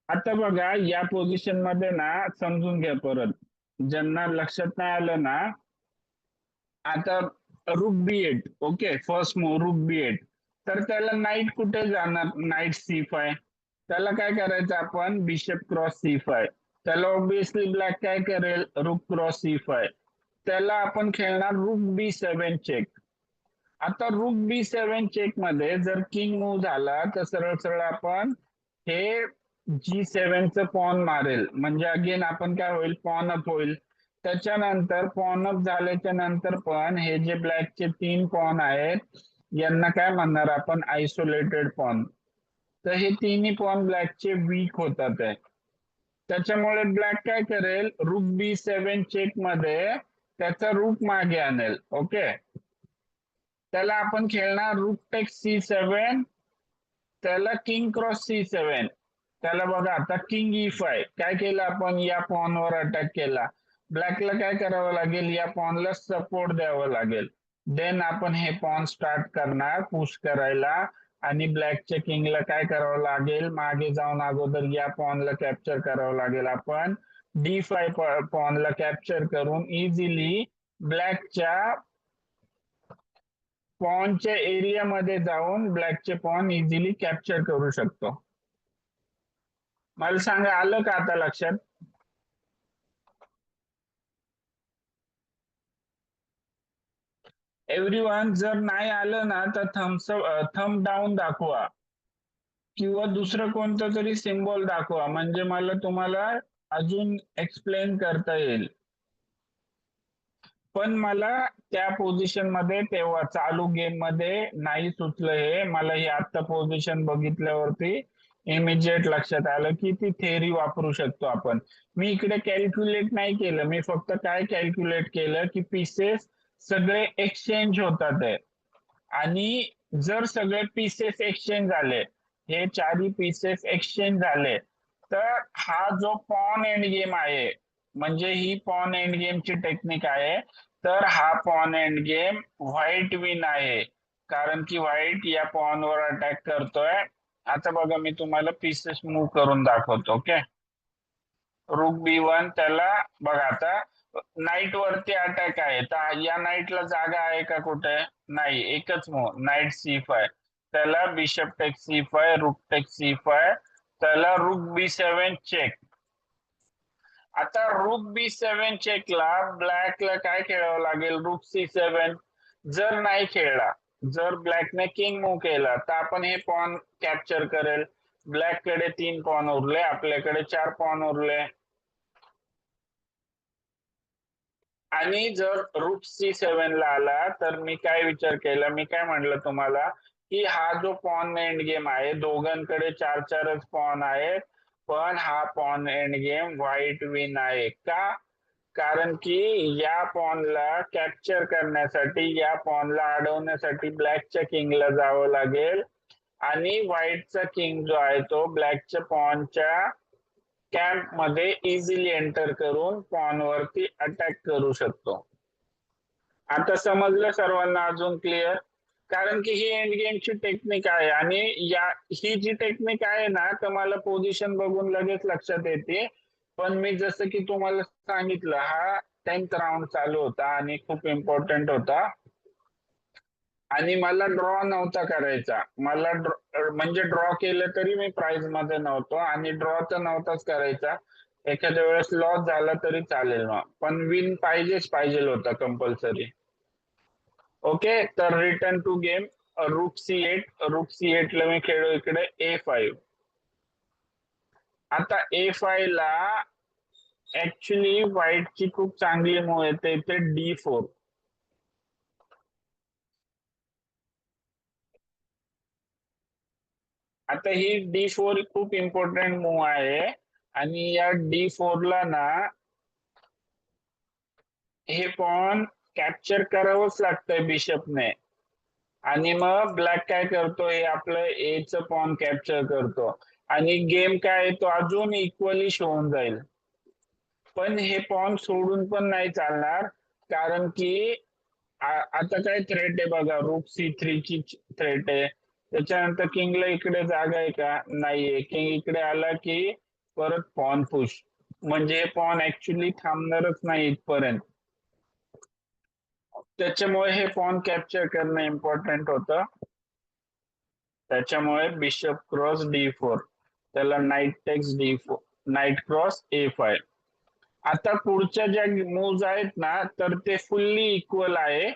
Speaker 1: आता बघा या पोझिशन मध्ये ना समजून घ्या परत, ज्यांना लक्षात नाही आलं ना, आता रूक B8, ओके, फर्स्ट मूव रूक B8, तर त्याला नाईट कुठे जाणार, नाईट C5, त्याला काय करायचं आपण, बिशप क्रॉस C5, त्याला ऑब्विसली ब्लॅक काय करेल, रूक क्रॉस C5, त्याला आपण खेळणार रूक B7 चेक. आता रूक B7 चेक मध्ये जर किंग मूव झाला तर सरळ सरळ आपण हे G7 चं पॉन मारेल, म्हणजे अगेन आपण काय होईल, पॉन अप होईल. त्याच्यानंतर पॉन अप झाल्याच्या नंतर पण हे जे ब्लॅकचे 3 पॉन आहेत यांना काय म्हणणार आपण, आयसोलेटेड पॉन. तर हे तिन्ही पॉन ब्लॅकचे वीक होतात आहे, त्याच्यामुळे ब्लॅक काय करेल, रूक B7 चेक मध्ये त्याचा रूक मागे आणेल. ओके, त्याला आपण खेळणार रूक टेक C7, त्याला किंग क्रॉस C7, त्याला बघा आता किंग E5, काय केलं आपण, या पॉनवर अटॅक केला, ब्लॅकला काय करावं लागेल, या पॉनला सपोर्ट द्यावं लागेल. देन आपण हे पॉन स्टार्ट करणार पुश करायला आणि ब्लॅकच्या किंगला काय करावं लागेल, मागे जाऊन अगोदर या पॉनला कॅप्चर करावं लागेल. आपण D5 पॉनला कॅप्चर करून इझिली ब्लॅकच्या पॉनच्या एरियामध्ये जाऊन ब्लॅकचे पॉन इझिली कॅप्चर करू शकतो. मला सांगा, आलं का आता लक्षात? एव्हरीवन, जर नाही आलं ना तर थम्स डाऊन दाखवा किंवा दुसरं कोणतं तरी सिम्बॉल दाखवा, म्हणजे मला तुम्हाला अजून एक्सप्लेन करता येईल. पण मला त्या पोझिशन मध्ये तेव्हा चालू गेम मध्ये नाही सुचलं हे, मला ही आता पोझिशन बघितल्यावरती इमिजिएट लक्षात आलं की ती थेअरी वापरू शकतो आपण. मी इकडे कॅल्क्युलेट नाही केलं, मी फक्त काय कॅल्क्युलेट केलं की पीसेस सगळे एक्सचेंज होतात आहे, आणि जर सगळे पीसेस एक्सचेंज झाले, हे चारही पीसेस एक्सचेंज झाले, तर हा जो पॉन एंड गेम आहे, म्हणजे ही पॉन एंड गेमची टेक्निक आहे, तर हा pawn end game white win आहे, कारण की व्हाईट या पॉनवर अटॅक करतोय. आता बघा मी तुम्हाला पीसेस मूव्ह करून दाखवतो. ओके, रूक B1, त्याला बघा आता नाईट वरती अटॅक आहे, तर या नाईटला जागा आहे का कुठे, नाही, एकच मूव्ह नाईट C5, त्याला बिशप टेक C5, रूक टेक C5, त्याला रूक B7 चेक. आता रूक B7 चेकला ब्लॅकला काय खेळावं लागेल, रूक C7. जर नाही खेळला, जर ब्लॅकने किंग मूव्ह केला तर आपण हे पॉन कॅप्चर करेल. ब्लॅक कडे 3 पॉन उरले, आपल्याकडे 4 पॉन उरले. आणि जर रूक C7 ला आला तर मी काय विचार केला, मी काय म्हटलं तुम्हाला की हा जो पॉन एंड गेम आहे, दोघांकडे 4-4च पॉन आहेत, पण हा pawn end game white win आहे का, कारण की या पॉनला कॅप्चर करण्यासाठी, या पॉनला अडवण्यासाठी ब्लॅकच्या किंगला जावं लागेल आणि व्हाईटचा किंग जो आहे तो ब्लॅकच्या पॉनच्या कॅम्प मध्ये इझिली एंटर करून पॉन वरती अटॅक करू शकतो. आता समजलं सर्वांना, अजून क्लिअर? कारण की ही एंड गेमची टेक्निक आहे आणि ही जी टेक्निक आहे ना, तर मला पोझिशन बघून लगेच लक्षात येते, पण मी जसं की तुम्हाला सांगितलं हा 10th राऊंड चालू होता आणि खूप इम्पॉर्टंट होता आणि मला ड्रॉ नव्हता करायचा, मला म्हणजे ड्रॉ केलं तरी मी प्राइज मध्ये नव्हतो आणि ड्रॉ तर नव्हताच करायचा, एखाद्या वेळेस लॉस झाला तरी चालेल ना, पण विन पाहिजे होता कंपल्सरी. ओके, तर रिटर्न टू गेम. रूक C8 ला मी खेळलो इकडे A5. आता A5 ला ऍक्च्युली व्हाईटची खूप चांगली मूव येते इथे D4. आता ही D4 खूप इम्पॉर्टंट मूव आहे आणि या D4 ला ना हे पॉन कॅप्चर करावंच लागतंय बिशपने. आणि मग ब्लॅक काय करतो, हे आपलं एच पॉन कॅप्चर करतो आणि गेम काय तो अजून इक्वली होऊन जाईल. पण हे पॉन सोडून पण नाही चालणार, कारण की आता काय थ्रेट आहे बघा, रूक C3 ची थ्रेट आहे. त्याच्यानंतर किंगला इकडे जागा आहे का, नाहीये. किंग इकडे आला की परत पॉन पुश, म्हणजे हे पॉन ऍक्च्युली थांबणारच नाही इथपर्यंत. त्याच्यामुळे हे पॉन कॅप्चर करणं इम्पॉर्टंट होतं. त्याच्यामुळे बिशप क्रॉस D4, त्याला night text D4, knight cross A5. आता पुढच्या ज्या मूव्ज आहेत ना तर ते फुल्ली इक्वल आहे,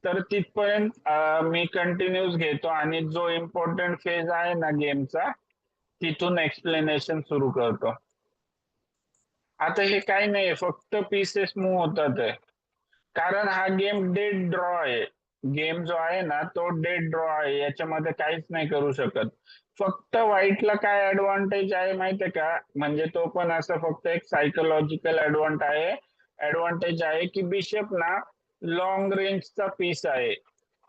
Speaker 1: तर तिथपर्यंत मी कंटिन्यूस घेतो आणि जो इम्पॉर्टंट फेज आहे ना गेमचा तिथून एक्सप्लेनेशन सुरू करतो. आता हे काही नाही, फक्त पीसेस मूव्ह होतात आहे, कारण हा गेम डेड ड्रॉ आहे. गेम जो आहे ना तो डेड ड्रॉ आहे, याच्यामध्ये काहीच नाही करू शकत. फक्त व्हाईटला काय ऍडव्हान्टेज आहे माहितीये का, म्हणजे तो पण असं फक्त एक सायकोलॉजिकल ऍडव्हान्टेज आहे की बिशप ना लॉंग रेंजचा पीस आहे,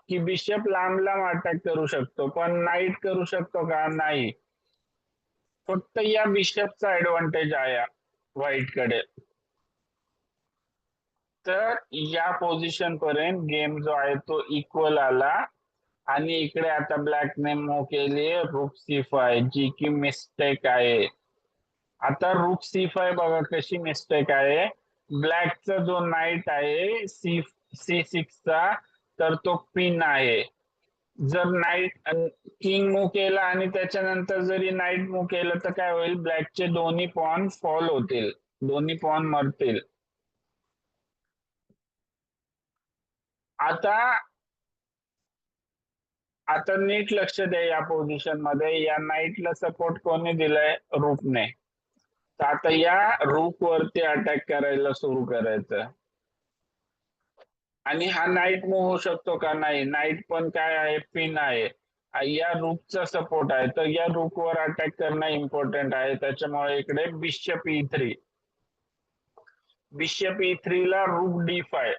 Speaker 1: की बिशप लांब लांब अटॅक करू शकतो, पण नाईट करू शकतो का, नाही. फक्त या बिशपचा ऍडव्हान्टेज आहे व्हाईटकडे. तर या पोझिशन पर्यंत गेम जो आहे तो इक्वल आला आणि इकडे आता ब्लॅकने मूव केली रूक C5, जी की मिस्टेक आहे. आता रूक C5 बघा कशी मिस्टेक आहे. ब्लॅकचा जो नाईट आहे C6 चा, तर तो पिन आहे. जर नाईट किंग मूव केला आणि त्याच्यानंतर जरी नाईट मूव केलं तर काय होईल, ब्लॅकचे दोन्ही पॉन फॉल होतील, दोन्ही पॉन मरतील. आता आता नीट लक्ष द्या या पोझिशन मध्ये, या नाईटला सपोर्ट कोणी दिलाय, रूकने. तर आता या रूक वरती अटॅक करायला सुरू करायचं आणि हा नाईट मूव्ह होऊ शकतो का, नाही. नाईट पण काय आहे, पिन आहे. या रूकचा सपोर्ट आहे, तर या रूक वर अटॅक करणं इम्पॉर्टंट आहे. त्याच्यामुळे इकडे बिशप E3, बिशप E3 ला रूक D5.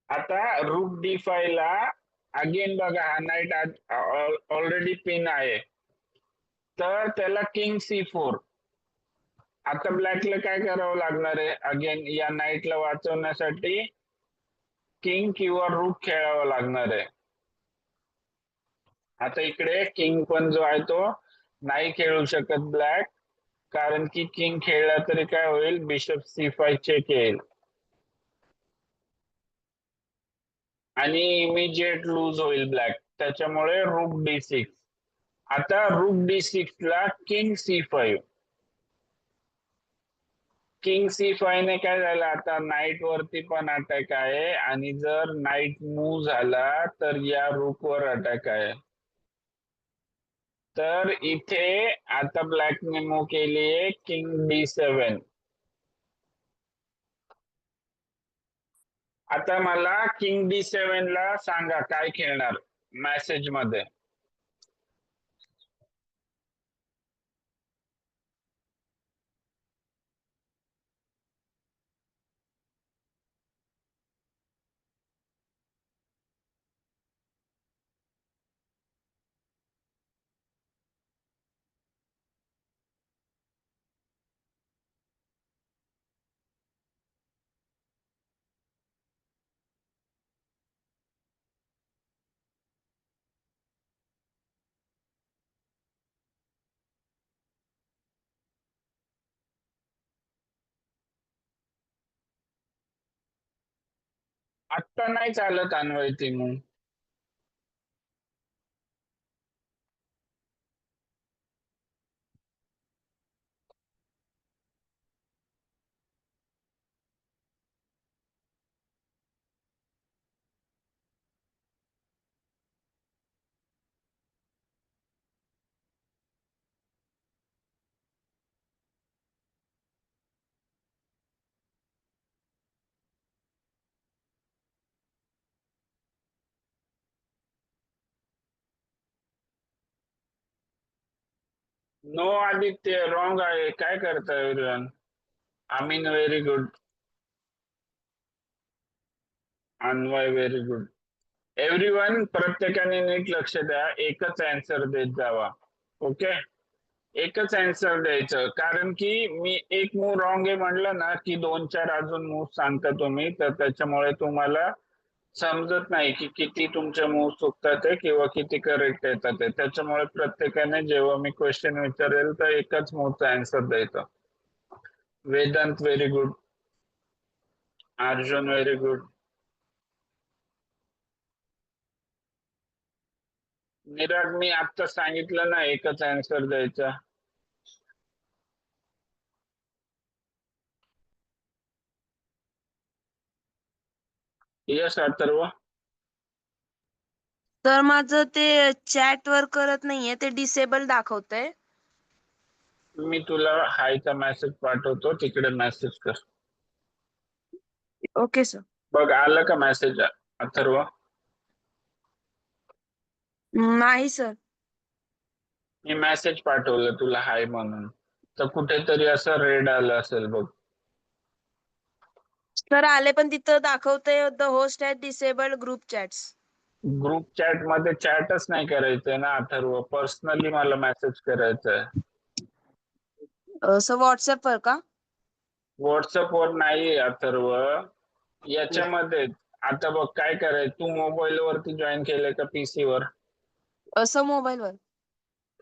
Speaker 1: आता रूक D5 ला अगेन बघा, हा नाईट ऑलरेडी पिन आहे, तर त्याला किंग C4. आता ब्लॅकला काय करावं लागणार आहे, अगेन या नाईटला वाचवण्यासाठी किंग किंवा रूक खेळावं लागणार आहे. आता इकडे किंग पण जो आहे तो नाही खेळू शकत ब्लॅक, कारण की किंग खेळला तरी काय होईल, बिशप C5 चेक येईल आणि इमिजिएट लूज होईल ब्लॅक. त्याच्यामुळे रूक D6. आता रूक D6 ला किंग C5, किंग C5 ने काय झालं, आता नाईट वरती पण अटॅक आहे आणि जर नाईट मूव्ह झाला तर या रूक वर अटॅक आहे. तर इथे आता ब्लॅकने मूव्ह केलीये किंग D7. आता मला किंग D7 ला सांगा काय खेळणार मेसेज मध्ये. आत्ता नाही चालत Anvay move. No Aditya wrong आहे. काय करताय everyone? Amin very good. Anvay very good. Everyone प्रत्येकाने नीट लक्ष द्या. एकच आन्सर देत जावा. ओके, एकच आन्सर द्यायचं. कारण की मी एक मूव रॉंग आहे म्हणलं ना की 2-4 अजून मूव सांगता तुम्ही, तर त्याच्यामुळे तुम्हाला समजत नाही की किती तुमचे मूव चुकतात आहे किंवा किती करेक्ट येतात आहे. त्याच्यामुळे प्रत्येकाने जेव्हा मी क्वेश्चन विचारेल तर एकच मूवचा आन्सर द्यायचा. Vedant very good. Arjun very good. Nirag मी आता सांगितलं ना एकच आन्सर द्यायचा. यस अथर्व.
Speaker 2: तर माझं ते चॅट वर करत नाहीये, ते डिसेबल दाखवतंय.
Speaker 1: मी तुला हायचा मेसेज पाठवतो, तिकडे मेसेज कर.
Speaker 2: Okay sir.
Speaker 1: बघ आलं का मेसेज अथर्व?
Speaker 2: नाही सर.
Speaker 1: मी मेसेज पाठवलं तुला हाय म्हणून, तर कुठेतरी असं रेड आलं असेल बघ.
Speaker 2: सर आले, पण तिथं दाखवतंय the host has disabled group chats.
Speaker 1: Group chat मध्ये चॅटच नाही करायचंय ना अथर्व, पर्सनली मला मेसेज करायचंय.
Speaker 2: सर व्हॉट्सअप वर का?
Speaker 1: व्हॉट्सअप वर नाही अथर्व, याच्यामध्ये. आता बघ काय करायचं, तू मोबाईल वरती जॉईन केलंय का पीसी वर?
Speaker 2: असं मोबाईल वर.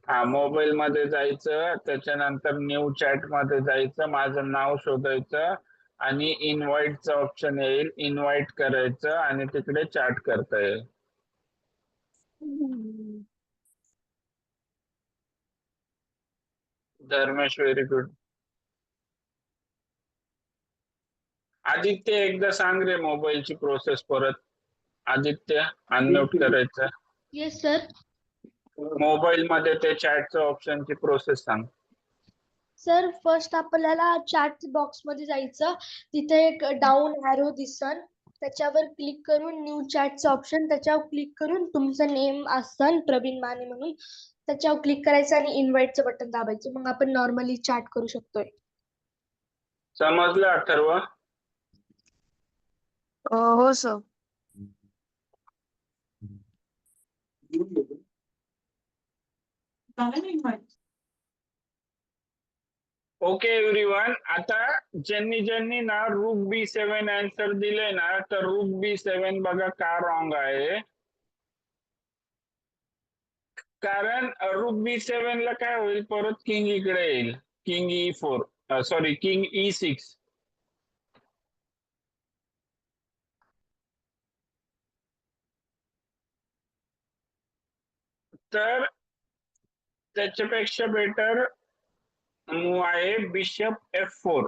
Speaker 1: हा, मोबाईल मध्ये जायचं, त्याच्यानंतर न्यू चॅट मध्ये जायचं, माझं नाव शोधायचं आणि इन्व्हाइटचं ऑप्शन येईल, इन्व्हाइट करायचं आणि तिकडे चॅट करता येईल. Dharmesh very good. आदित्य एकदा सांग रे मोबाईलची प्रोसेस परत. आदित्य अनम्यूट करायचं.
Speaker 3: Yes sir.
Speaker 1: मोबाईल मध्ये ते चॅटचं ऑप्शनची प्रोसेस सांग.
Speaker 3: सर फर्स्ट आपल्याला चॅट बॉक्स मध्ये जायचं, तिथे एक डाऊन ॲरो दिसन, त्याच्यावर क्लिक करून न्यू चॅटचं ऑप्शन, त्याच्यावर क्लिक करून तुमचं नेम असतं प्रवीण माने म्हणून, त्याच्यावर क्लिक करायचं आणि इन्व्हाइटचं बटन दाबायचं, मग आपण नॉर्मली चॅट करू शकतोय.
Speaker 1: समजलं अथर्व?
Speaker 2: हो सर.
Speaker 1: ओके एव्हरीवन, आता ज्यांनी ना रूट B7 आन्सर दिले ना, तर रूट B7 बघा का रॉंग आहे. कारण रूट B7 ला काय होईल, परत किंग इकडे येईल, king E4 sorry king E6. तर त्याच्यापेक्षा बेटर मूव आहे बिशप F4.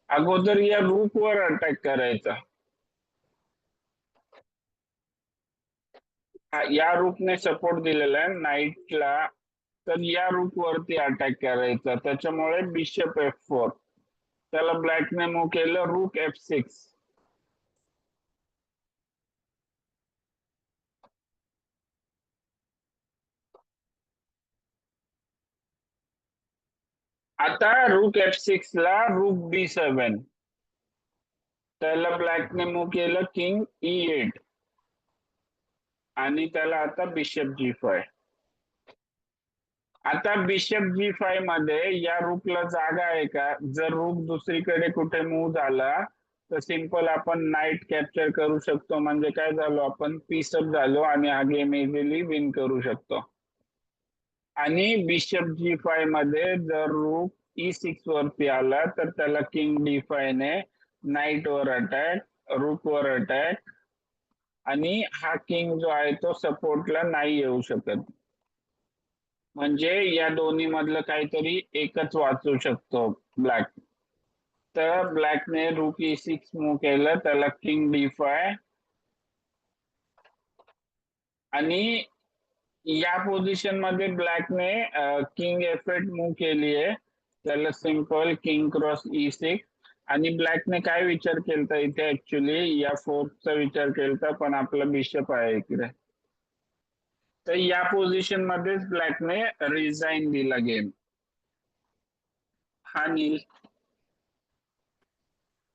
Speaker 1: अगोदर या रूट वर अटॅक करायचा. या रूटने सपोर्ट दिलेला आहे नाईटला, तर या रूट वरती अटॅक करायचा. त्याच्यामुळे बिशप F4. त्याला ब्लॅकने मूव केलं रूट F6. आता रूट F6 ला रूट B7, त्याला ब्लॅकने मूव केलं किंग E8 आणि त्याला आता बिशप G5. आता बिशप G5 मध्ये या रूटला जागा आहे का? जर रूट दुसरीकडे कुठे मूव झाला तर सिंपल आपण नाईट कॅप्चर करू शकतो, म्हणजे काय झालो आपण पीसअप झालो आणि हा गेम इझिली विन करू शकतो. आणि बिशप G5 मध्ये जर रूट E6 वरती आला तर त्याला किंग D5 ने नाईट वर अटॅक, रूट वर अटॅक, आणि हा किंग जो आहे तो सपोर्टला नाही येऊ शकत. म्हणजे या दोन्ही मधलं काहीतरी एकच वाचू शकतो ब्लॅक. तर ब्लॅकने रूट E6 मूव केलं, त्याला किंग D5, आणि या पोझिशन मध्ये ब्लॅकने किंग F8 मूव केली आहे, त्याला सिंपल किंग क्रॉस E6. आणि ब्लॅकने काय विचार केलता इथे, ऍक्च्युली या फोर्थचा विचार केलता, पण आपला बिशप आहे इकडे, तर या पोझिशन मध्येच ब्लॅकने रिझाईन दिला गेम. हा नील.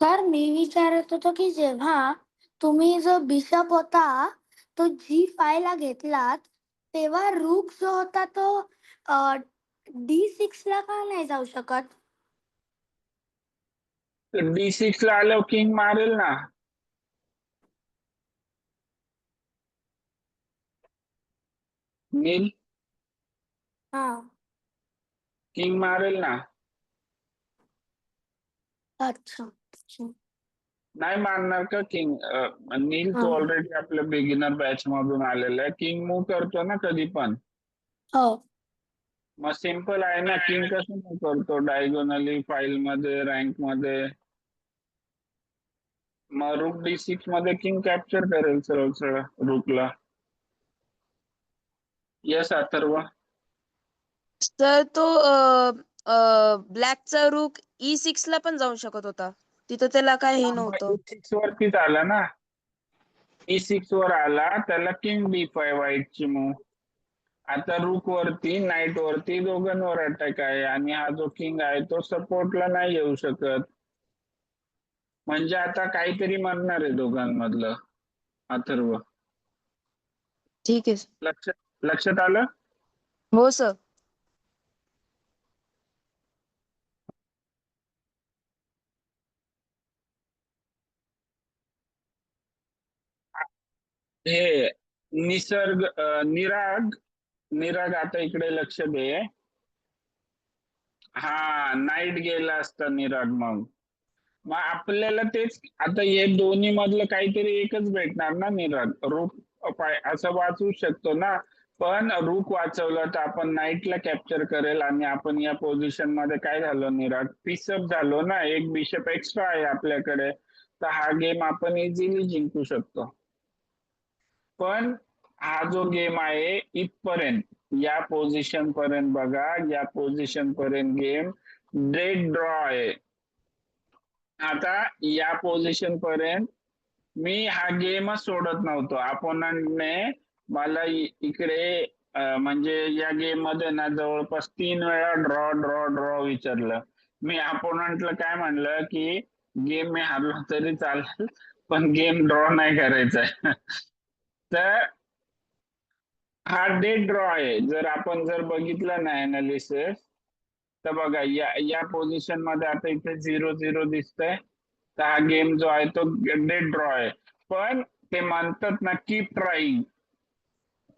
Speaker 5: सर मी विचारत होतो की जेव्हा तुम्ही जो बिशप होता तो G5 ला घेतलात तेव्हा रूक जो होता तो D6 ला का नाही जाऊ शकत?
Speaker 1: D6 ला आल्यावर किंग मारेल ना. नील,
Speaker 5: हा
Speaker 1: किंग मारेल ना.
Speaker 5: अच्छा अच्छा.
Speaker 1: नाही मारणार का किंग? नील
Speaker 5: हा.
Speaker 1: तो ऑलरेडी आपल्या बिगिनर बॅच मधून आलेला आहे. किंग मूव्ह करतो ना कधी पण.
Speaker 5: हो
Speaker 1: मग सिंपल आहे ना, किंग कसं मूव्ह करतो डायगोनली फाईल मध्ये, रँक मध्ये. मग रूक D6 मध्ये किंग कॅप्चर करेल सरळ सरळ रूकला. येस अथर्व.
Speaker 2: तर तो ब्लॅकचा रूक E6 ला पण जाऊ शकत होता. तिथं त्याला काय हे नव्हतं.
Speaker 1: E6 वरतीच आला ना. E6 वर आला, त्याला किंग D5 व्हाईटची मूव्ह. आता रूक वरती, नाईट वरती दोघांवर अटॅक आहे आणि हा जो किंग आहे तो सपोर्टला नाही येऊ शकत. म्हणजे आता काहीतरी मरणार आहे दोघांमधलं. अथर्व,
Speaker 2: ठीक आहे.
Speaker 1: लक्षात आलं?
Speaker 2: हो सर.
Speaker 1: हे निराग आता इकडे लक्ष दे. हा नाईट गेला असता निराग. मग आपल्याला तेच आता हे दोन्ही मधलं काहीतरी एकच भेटणार ना निराग. रूक असं वाचू शकतो ना, पण रूक वाचवलं तर आपण नाईटला कॅप्चर करेल आणि आपण या पोझिशन मध्ये काय झालो निराग, पीसअप झालो ना. एक बिशप एक्स्ट्रा आहे आपल्याकडे, तर हा गेम आपण इझिली जिंकू शकतो. पण हा जो गेम आहे इथपर्यंत, या पोझिशन पर्यंत बघा, या पोझिशन पर्यंत गेम डेड ड्रॉ आहे. आता या पोझिशन पर्यंत मी हा गेमच सोडत नव्हतो. अपोनंटने मला इकडे म्हणजे या गेम मध्ये ना जवळपास 3 वेळा ड्रॉ ड्रॉ ड्रॉ विचारलं. मी अपोनंटला काय म्हणलं की गेम मी हारलो तरी चालेल, पण गेम ड्रॉ नाही करायचा. तर हा डेड ड्रॉ आहे. जर बघितलं ना अनालिसिस, तर बघा या पोझिशन मध्ये आता इथे 0-0 दिसतंय. तर हा गेम जो आहे तो डेड ड्रॉ आहे. पण ते म्हणतात ना कीप ट्राईंग.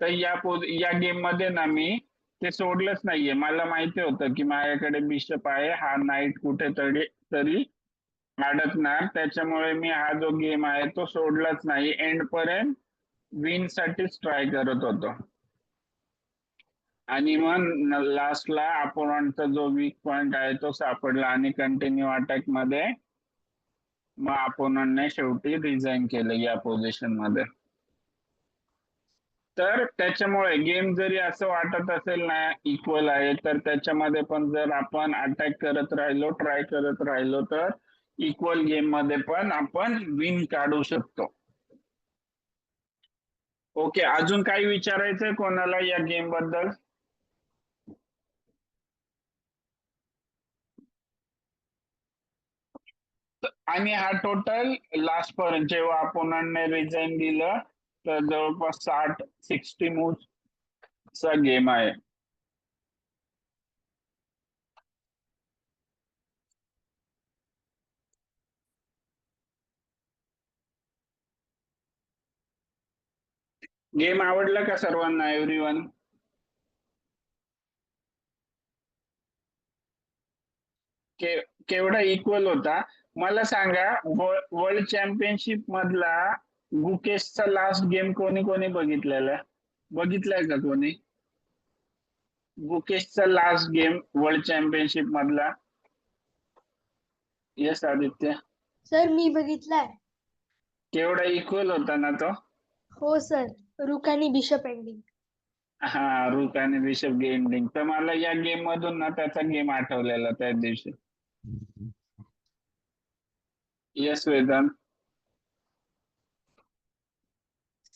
Speaker 1: तर या गेम मध्ये ना मी ते सोडलंच नाहीये. मला माहिती होतं की माझ्याकडे बिशप आहे, हा नाईट कुठेतरी अडकणार. त्याच्यामुळे मी हा जो गेम आहे तो सोडलाच नाही. एंड पर्यंत विन साठीच ट्राय करत होतो. आणि मग लास्टला अपोनंटचा जो वीक पॉइंट आहे तो सापडला आणि कंटिन्यू अटॅक मध्ये मग अपोनंटने शेवटी रिझाईन केलं या पोझिशन मध्ये. तर त्याच्यामुळे गेम जरी असं वाटत असेल ना इक्वल आहे, तर त्याच्यामध्ये पण जर आपण अटॅक करत राहिलो, ट्राय करत राहिलो, तर इक्वल गेम मध्ये पण आपण विन काढू शकतो. ओके, अजून काही विचारायचंय कोणाला या गेम बद्दल? आणि हा टोटल लास्ट पर्यंत जेव्हा अपोनंटने रिझाईन दिलं तर जवळपास 60 मूव्ह चा गेम आहे. गेम आवडला का सर्वांना? एव्हरीवन केवढा इक्वल होता मला सांगा. वर्ल्ड चॅम्पियनशिप मधला गुकेशचा लास्ट गेम कोणी कोणी बघितलाय का कोणी? गुकेशचा लास्ट गेम वर्ल्ड चॅम्पियनशिप मधला. येस आदित्य.
Speaker 3: सर मी बघितलाय.
Speaker 1: केवढा इक्वल होता ना तो?
Speaker 3: हो सर, रुक आणि बिशप एंडिंग.
Speaker 1: हा, रूक आणि बिशप गेंडिंग. तर मला या गेम मधून ना त्याचा गेम आठवलेला त्या दिवशी. येस वेदांत.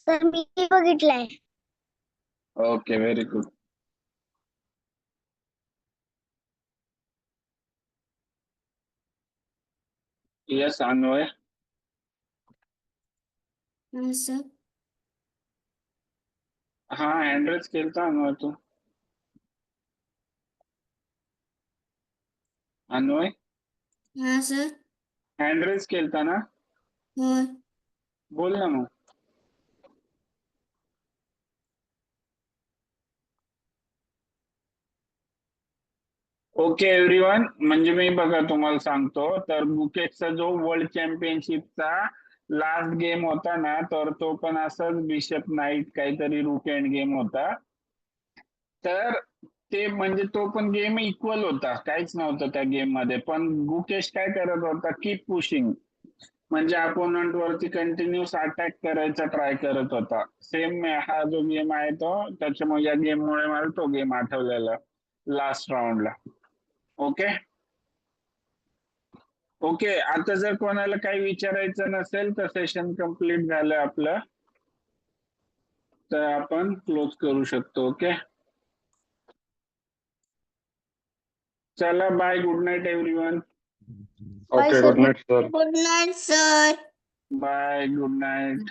Speaker 4: सर मी बघितलाय.
Speaker 1: Okay, very good. Yes Anvay.
Speaker 5: Sir
Speaker 1: हा, हँड केलता अन्वय तू. अन्वय
Speaker 5: हा सर
Speaker 1: हँड केलता ना.
Speaker 5: होय
Speaker 1: बोल ना मग. ओके एव्हरीवन, म्हणजे मी बघा तुम्हाला सांगतो, तर गुकेशचा जो वर्ल्ड चॅम्पियनशिपचा लास्ट गेम होता ना, तर तो पण असंच बिशप नाईट काहीतरी रूक एंड गेम होता. तर ते म्हणजे तो पण गेम इक्वल होता, काहीच नव्हतं त्या गेम मध्ये. पण गुकेश काय करत होता, कीप पुशिंग, म्हणजे अपोनंट वरती कंटिन्यूस अटॅक करायचा ट्राय करत होता. सेम हा जो गेम आहे तो, त्याच्यामुळे या गेम मुळे मला तो गेम आठवलेला लास्ट राऊंडला. ओके ओके, आता जर कोणाला काही विचारायचं नसेल तर सेशन कंप्लीट झालं आपलं, तर आपण क्लोज करू शकतो. ओके, चला bye, good night everyone.
Speaker 3: Bye,
Speaker 6: Okay,
Speaker 3: sir.
Speaker 6: good night, sir.
Speaker 5: Good night sir
Speaker 1: bye, good night.